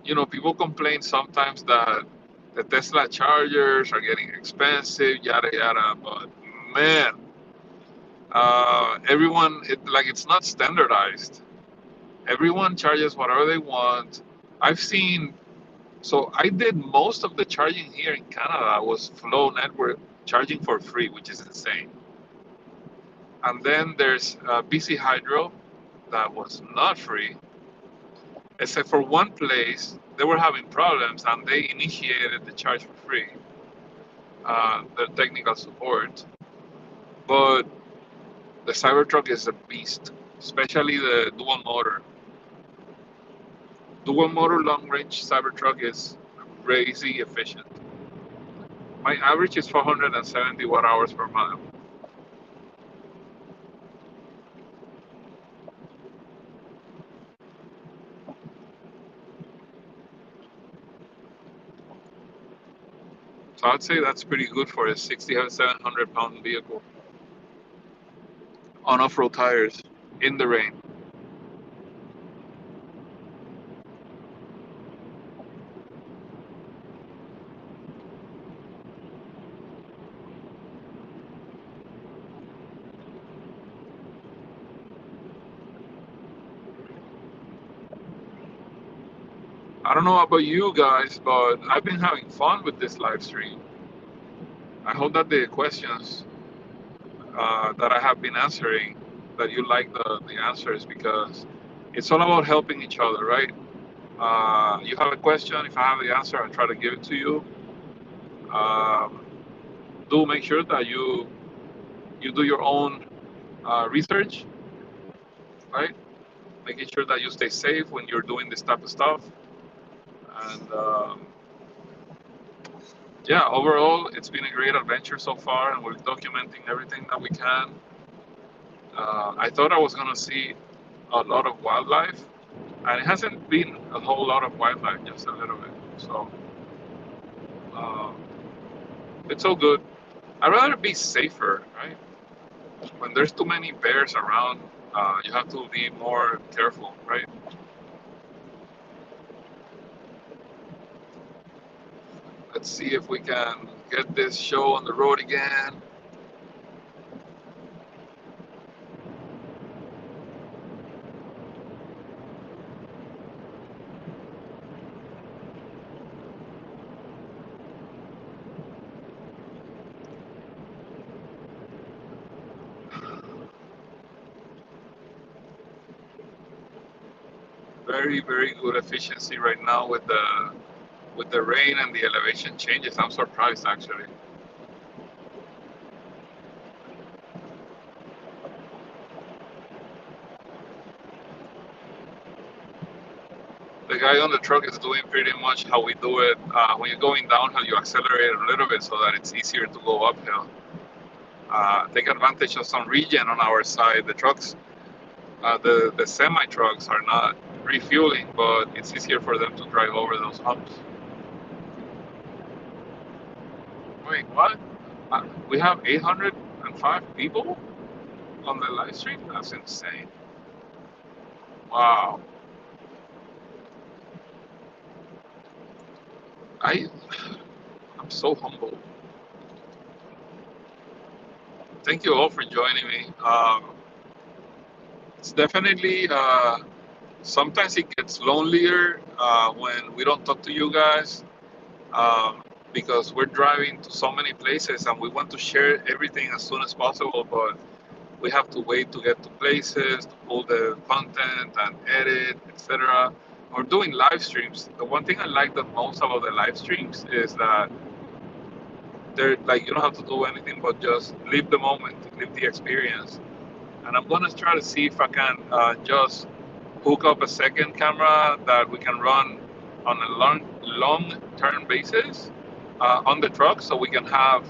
you know, people complain sometimes that the Tesla chargers are getting expensive, yada yada. But man, everyone, it's not standardized. Everyone charges whatever they want. I've seen, so I did most of the charging here in Canada was Flow Network charging for free, which is insane. And then there's BC Hydro that was not free, except for one place. They were having problems and they initiated the charge for free, the technical support. But the Cybertruck is a beast, especially the dual motor. Dual motor long range Cybertruck is crazy efficient. My average is 470 watt hours per mile. So I'd say that's pretty good for a 6,700 pound vehicle on off road tires in the rain. I don't know about you guys, but I've been having fun with this live stream. I hope that the questions that I have been answering, that you like the answers because it's all about helping each other, right? You have a question, if I have the answer, I try to give it to you. Um, do make sure that you do your own research, right? Making sure that you stay safe when you're doing this type of stuff. And yeah, overall, it's been a great adventure so far, and we're documenting everything that we can. I thought I was gonna see a lot of wildlife, and it hasn't been a whole lot of wildlife, just a little bit. So um, it's all good. I'd rather be safer, right? When there's too many bears around, you have to be more careful, right? Let's see if we can get this show on the road again. Very, very good efficiency right now with the rain and the elevation changes. I'm surprised actually. The guy on the truck is doing pretty much how we do it. When you're going downhill, you accelerate a little bit so that it's easier to go uphill. Take advantage of some regen on our side. The trucks, the semi trucks are not refueling, but it's easier for them to drive over those humps. Wait, what? We have 805 people? on the live stream? That's insane. Wow. I I'm so humble. Thank you all for joining me. It's definitely sometimes it gets lonelier when we don't talk to you guys because we're driving to so many places and we want to share everything as soon as possible, but we have to wait to get to places to pull the content and edit, etc. We're doing live streams. The one thing I like the most about the live streams is that they're like you don't have to do anything but just live the moment, live the experience. And I'm gonna try to see if I can just hook up a second camera that we can run on a long term basis on the truck, so we can have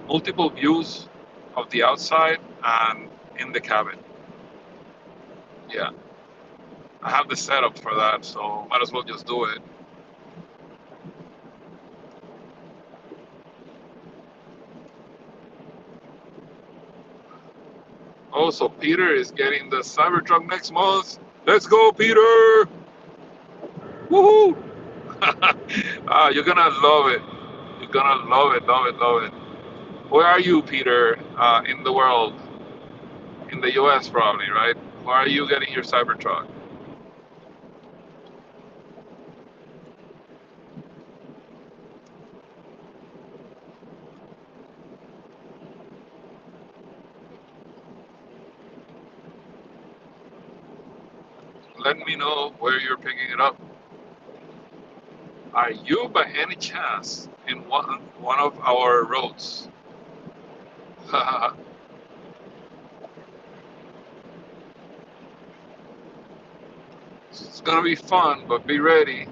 multiple views of the outside and in the cabin. Yeah, I have the setup for that, so might as well just do it. Oh, so Peter is getting the Cybertruck next month. Let's go, Peter! Woohoo! You're gonna love it. You're gonna love it, love it, love it. Where are you, Peter, in the world? In the US, probably, right? Where are you getting your Cybertruck? Let me know where you're picking it up. Are you, by any chance, in one of our roads? It's gonna be fun, but be ready,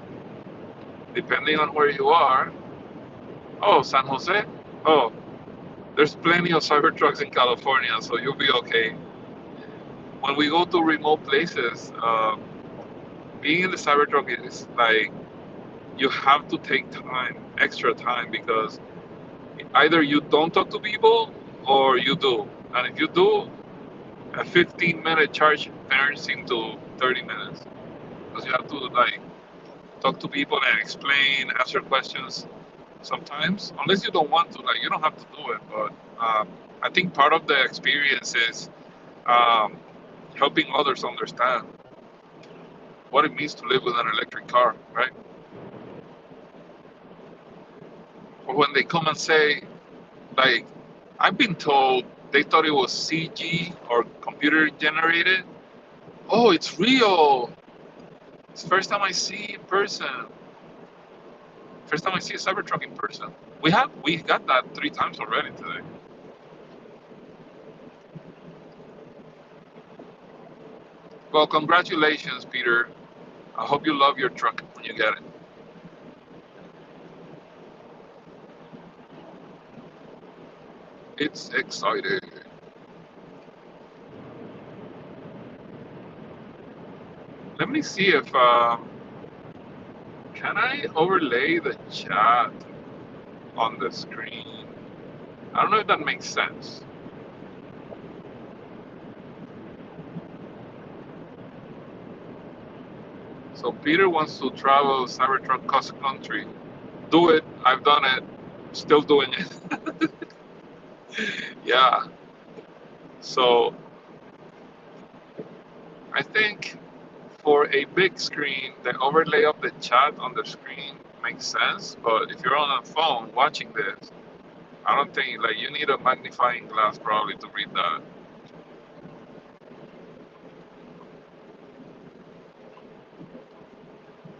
depending on where you are. Oh, San Jose? Oh, there's plenty of Cybertrucks in California, so you'll be okay. When we go to remote places, being in the Cybertruck is like you have to take time, extra time, because either you don't talk to people or you do. And if you do, a 15-minute charge turns into 30 minutes because you have to like talk to people and explain, answer questions. Sometimes, unless you don't want to, like you don't have to do it. But I think part of the experience is um, helping others understand what it means to live with an electric car, right? Or when they come and say, like, I've been told they thought it was CG or computer generated. Oh, it's real. It's the first time I see in person. First time I see a Cybertruck in person. We got that 3 times already today. Well, congratulations, Peter. I hope you love your truck when you get it. It's exciting. Let me see if can I overlay the chat on the screen. I don't know if that makes sense. So Peter wants to travel Cybertruck cross country. Do it. I've done it. Still doing it. Yeah. So I think for a big screen, the overlay of the chat on the screen makes sense. But if you're on a phone watching this, I don't think like you need a magnifying glass probably to read that.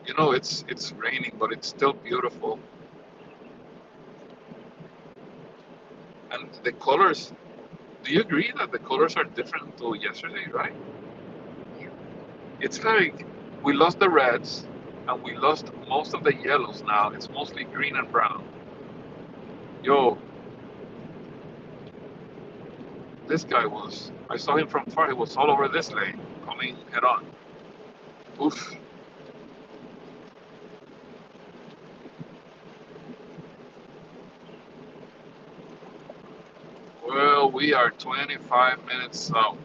You know, it's raining, but it's still beautiful. And the colors. Do you agree that the colors are different to yesterday, right? Yeah. It's like we lost the reds and we lost most of the yellows now. It's mostly green and brown. Yo, this guy was, I saw him from far. He was all over this lane, coming head on. Oof. now we are 25 minutes out.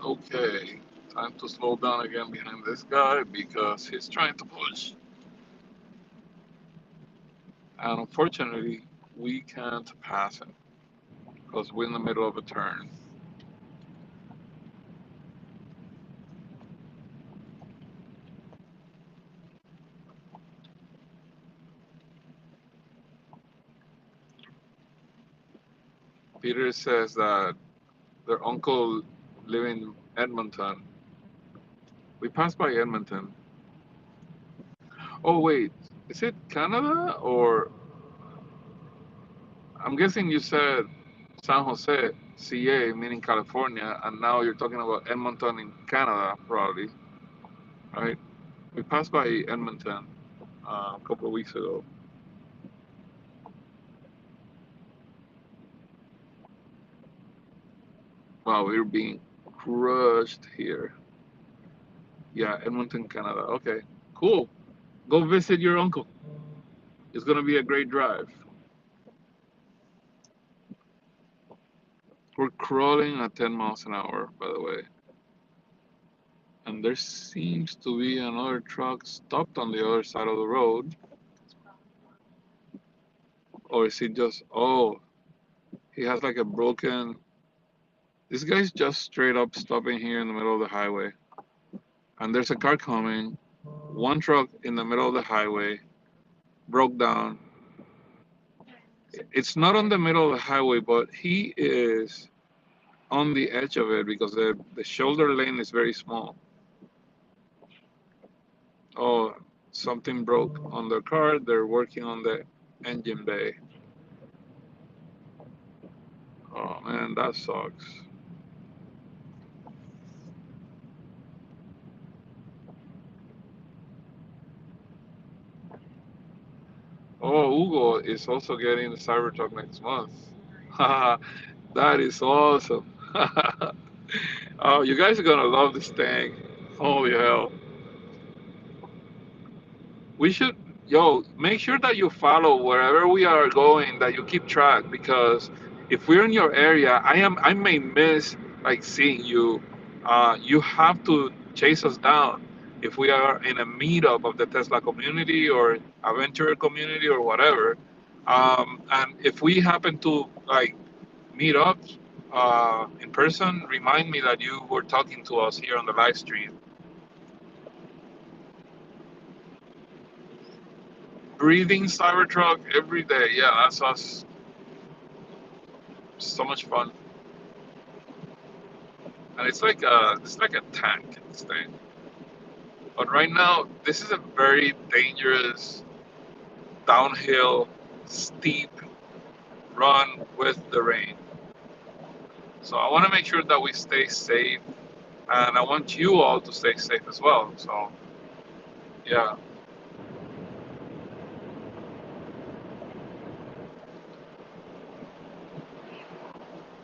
Okay, time to slow down again behind this guy because he's trying to push. And unfortunately, we can't pass him because we're in the middle of a turn. Peter says that their uncle live in Edmonton. We passed by Edmonton. Oh wait, is it Canada or I'm guessing you said San Jose, CA, meaning California, and now you're talking about Edmonton in Canada, probably, right? We passed by Edmonton a couple of weeks ago. Wow, we're being crushed here. Yeah, Edmonton, Canada. Okay, cool. Go visit your uncle. It's gonna be a great drive. We're crawling at 10 miles an hour, by the way. And there seems to be another truck stopped on the other side of the road. Or is it just, oh, he has like a broken. This guy's just straight up stopping here in the middle of the highway. And there's a car coming. One truck in the middle of the highway broke down. It's not on the middle of the highway, but he is on the edge of it because the shoulder lane is very small. Oh, something broke on their car. They're working on the engine bay. Oh man, that sucks. Oh, Hugo is also getting the Cybertruck next month. That is awesome. Oh, you guys are gonna love this thing. Holy hell. We should, yo, make sure that you follow wherever we are going, that you keep track because if we're in your area, I may miss like seeing you. You have to chase us down if we are in a meetup of the Tesla community or Adventure community or whatever. And if we happen to like meet up in person, remind me that you were talking to us here on the live stream. Breathing Cybertruck every day. Yeah, that's us. So much fun. And it's like a tank, this thing. But right now, this is a very dangerous downhill, steep run with the rain. So I want to make sure that we stay safe, and I want you all to stay safe as well. So yeah,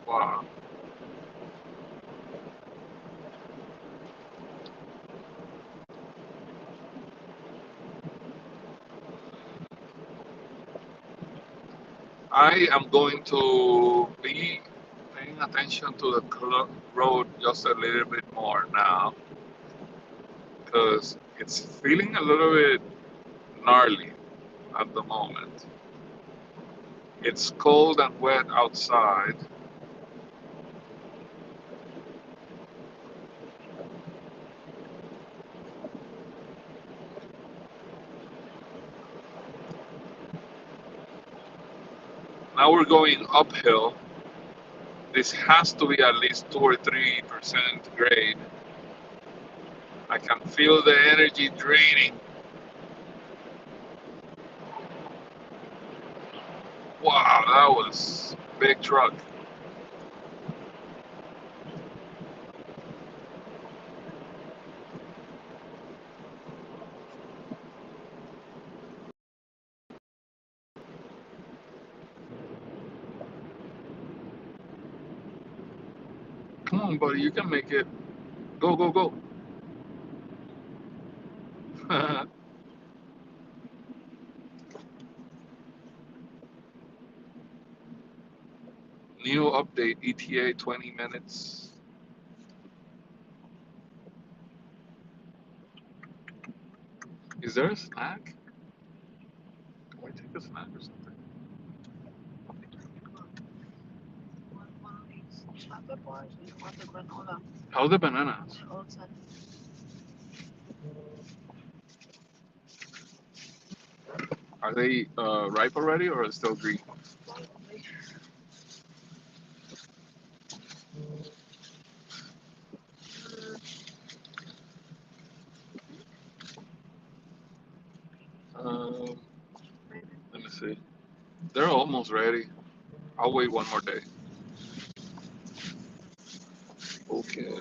wow. I am going to be paying attention to the road just a little bit more now because it's feeling a little bit gnarly at the moment. It's cold and wet outside. Now we're going uphill. This has to be at least 2 or 3% grade. I can feel the energy draining. Wow, that was big truck. Come on, buddy, you can make it. Go, go, go. New update, ETA 20 minutes. Is there a snack? Can we take a snack or something? One of these chocolate bars and you want the granola. How's the bananas? The oats and Are they ripe already or are they still green? probably. Um, Maybe. let me see. They're almost ready. I'll wait one more day. Okay.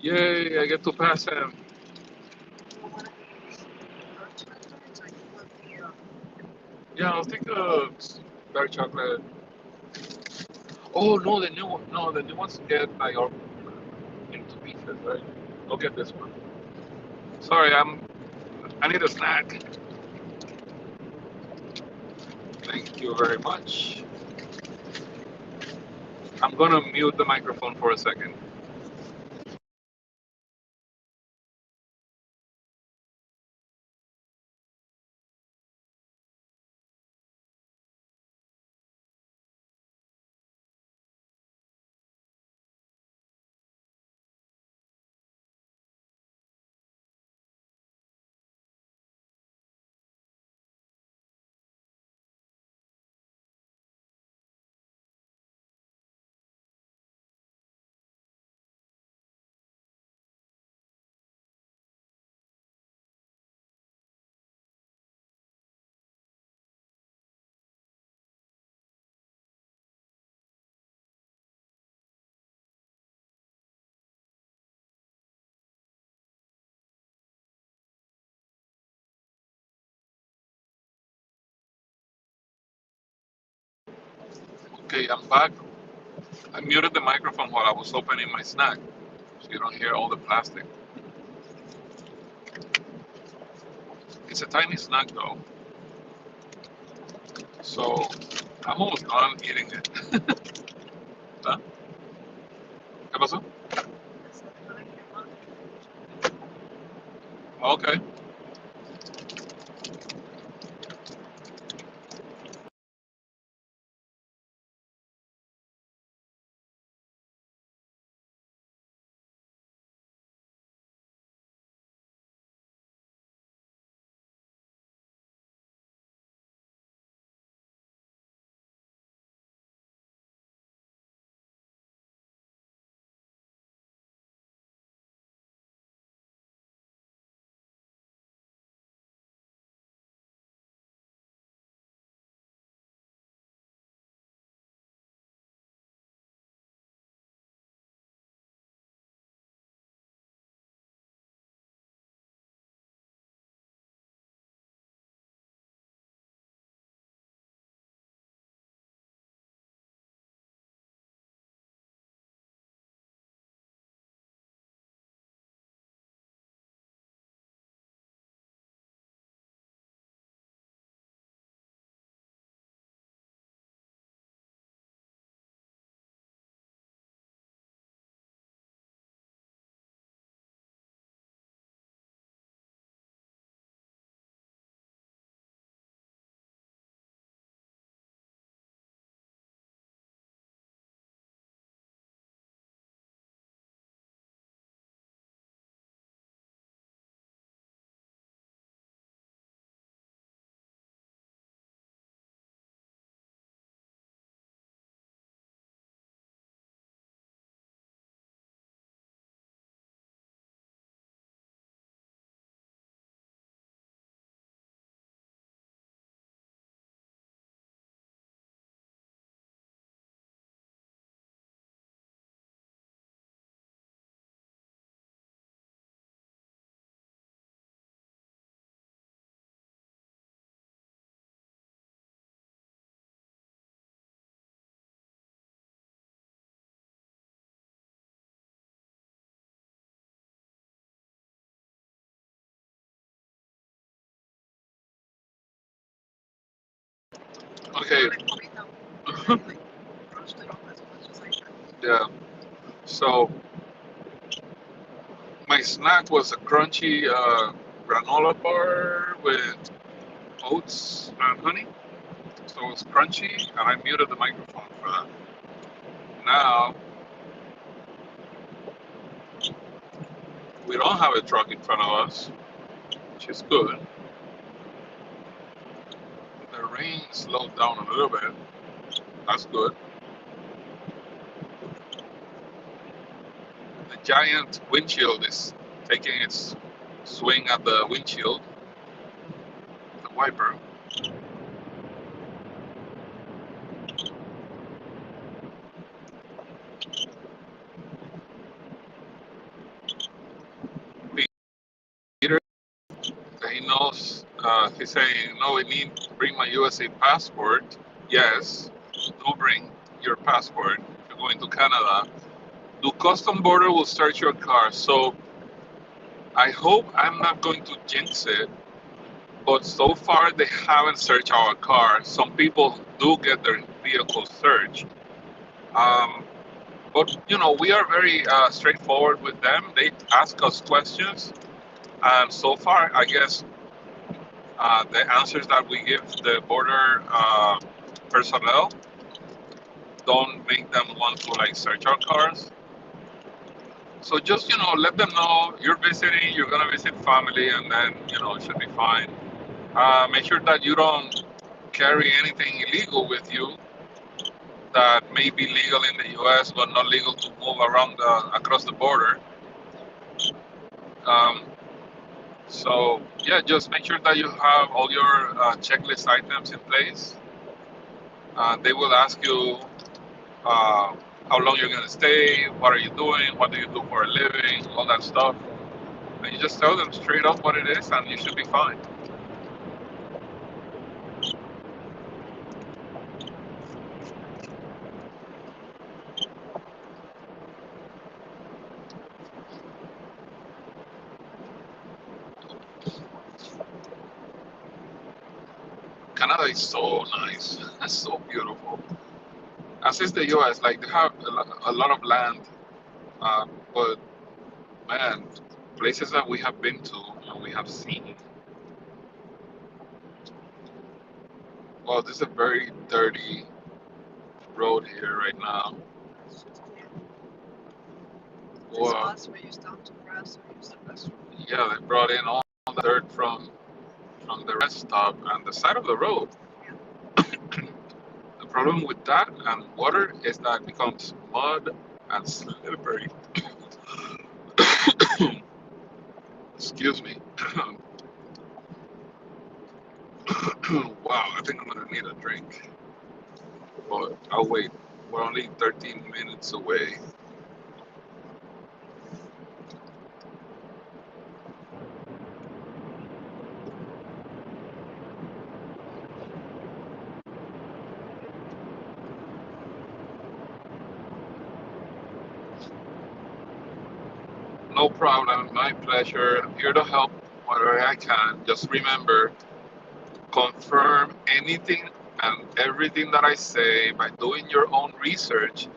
Yay, I get to pass him. You want one of these sunshades or you want the Yeah, I'll take a dark chocolate. Oh no, the new one. No, the new ones get like all into pieces, right? I'll get this one. Sorry, I need a snack. Thank you very much. I'm gonna mute the microphone for a second. Okay, I'm back. I muted the microphone while I was opening my snack, so you don't hear all the plastic. It's a tiny snack though, so I'm almost done eating it. Huh? ¿Qué pasó? Okay. Okay. Like for me, no. I like brushed it off as much as I could. Yeah. So my snack was a crunchy granola bar with oats and honey. So it was crunchy, and I muted the microphone for that. Now we don't have a truck in front of us, which is good. The rain slowed down a little bit. That's good. The giant windshield is taking its swing at the windshield, the wiper. Peter, he knows. He's saying, "No, we need to bring my USA passport." Yes, do bring your passport if you're going to Canada. The custom border will search your car. So I hope I'm not going to jinx it, but so far they haven't searched our car. Some people do get their vehicles searched. Um, but you know, we are very straightforward with them. They ask us questions, and so far, I guess the answers that we give the border personnel don't make them want to like search our cars. So just let them know you're visiting, you're gonna visit family, and then it should be fine. Make sure that you don't carry anything illegal with you that may be legal in the U.S. but not legal to move around across the border. Um, so yeah, just make sure that you have all your checklist items in place. They will ask you uh, how long you're gonna stay, what are you doing, what do you do for a living, all that stuff. And you just tell them straight up what it is, and you should be fine. Canada is so nice, so beautiful. As is the U.S., like they have a lot of land, but man, places that we have been to and we have seen. Well, this is a very dirty road here right now. It's just this Well, bus where you stop to rest or use the restroom. yeah, they brought in all the dirt from the rest stop and the side of the road. Yeah. The problem with that and water is that it becomes mud and slippery. Excuse me. Wow, I think I'm gonna need a drink, but I'll wait. We're only 13 minutes away. No problem, my pleasure. I'm here to help whatever I can. Just remember, confirm anything and everything that I say by doing your own research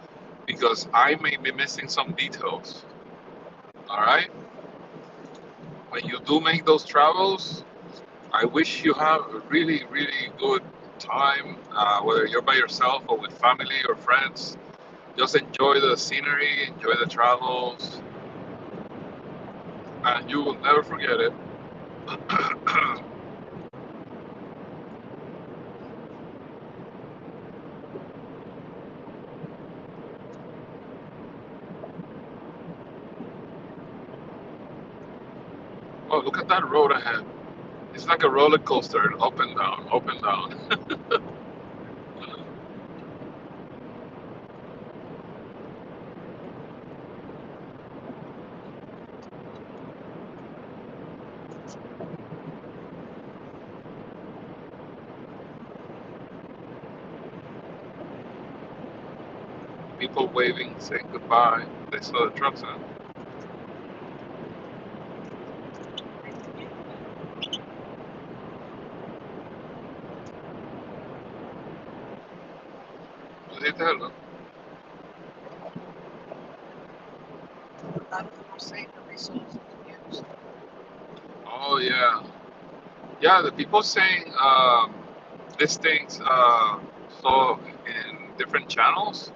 because I may be missing some details. All right? When you do make those travels, I wish you have a really, really good time, whether you're by yourself or with family or friends. Just enjoy the scenery, enjoy the travels, and you will never forget it. Oh, look at that road ahead. It's like a roller coaster, up and down, up and down. People waving, saying goodbye. They saw the trucks in. hello. A lot of them are saying that they saw it on the news. Oh yeah, yeah. The people saying these things so in different channels.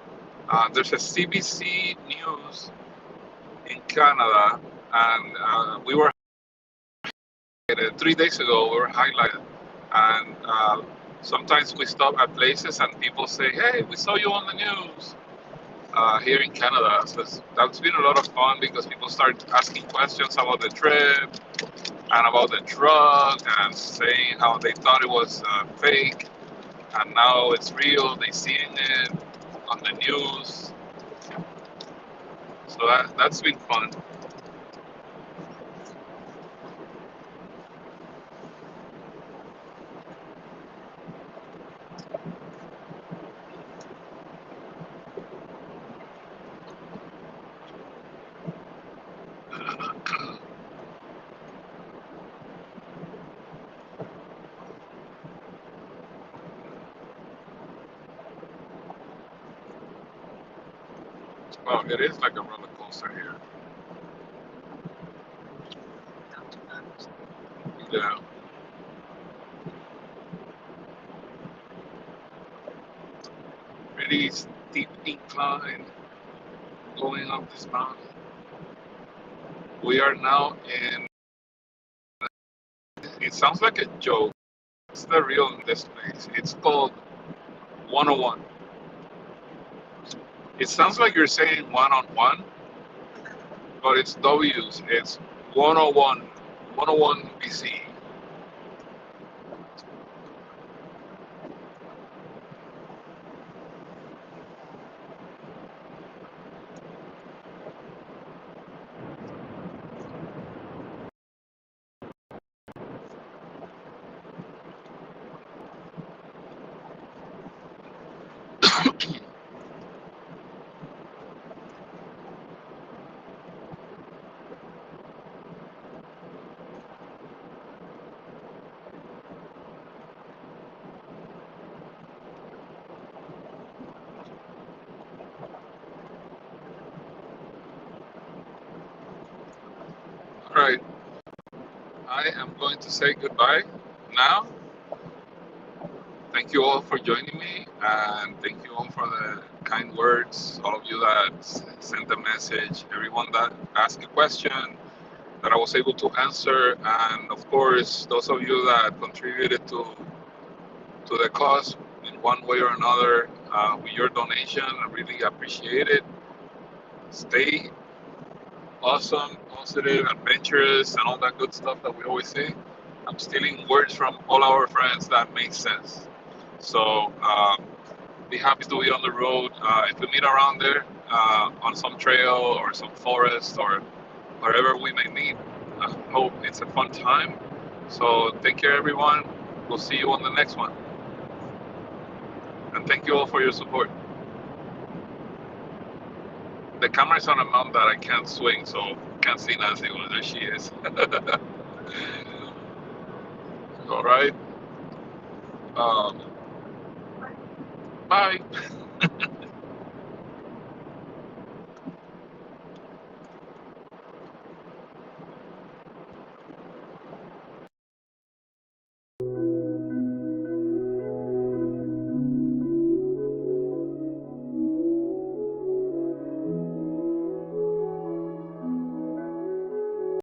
There's a CBC News in Canada, and we were highlighted 3 days ago. We were highlighted, and sometimes we stop at places and people say, "Hey, we saw you on the news." Here in Canada. So that's been a lot of fun because people start asking questions about the trip and about the drug and saying how they thought it was fake and now it's real. They seeing it on the news. So that's been fun. Well, it is like a roller coaster here. Not too bad. Yeah, pretty steep incline going up this mountain. We are now in. It sounds like a joke. It's the real in this place. It's called 101. It sounds like you're saying one on one, but it's W's. It's 101, 101 BC. All right, I am going to say goodbye now. Thank you all for joining me, and thank you all for the kind words. All of you that sent a message, everyone that asked a question that I was able to answer, and of course, those of you that contributed to the cause in one way or another with your donation. I really appreciate it. Stay awesome, positive, adventurous, and all that good stuff that we always say. I'm stealing words from all our friends that make sense. So be happy to be on the road. If we meet around there on some trail or some forest or wherever we may meet, I hope it's a fun time. So take care, everyone. We'll see you on the next one. And thank you all for your support. The camera is on a mount that I can't swing, so can't see Nancy where she is. All right. Um, bye.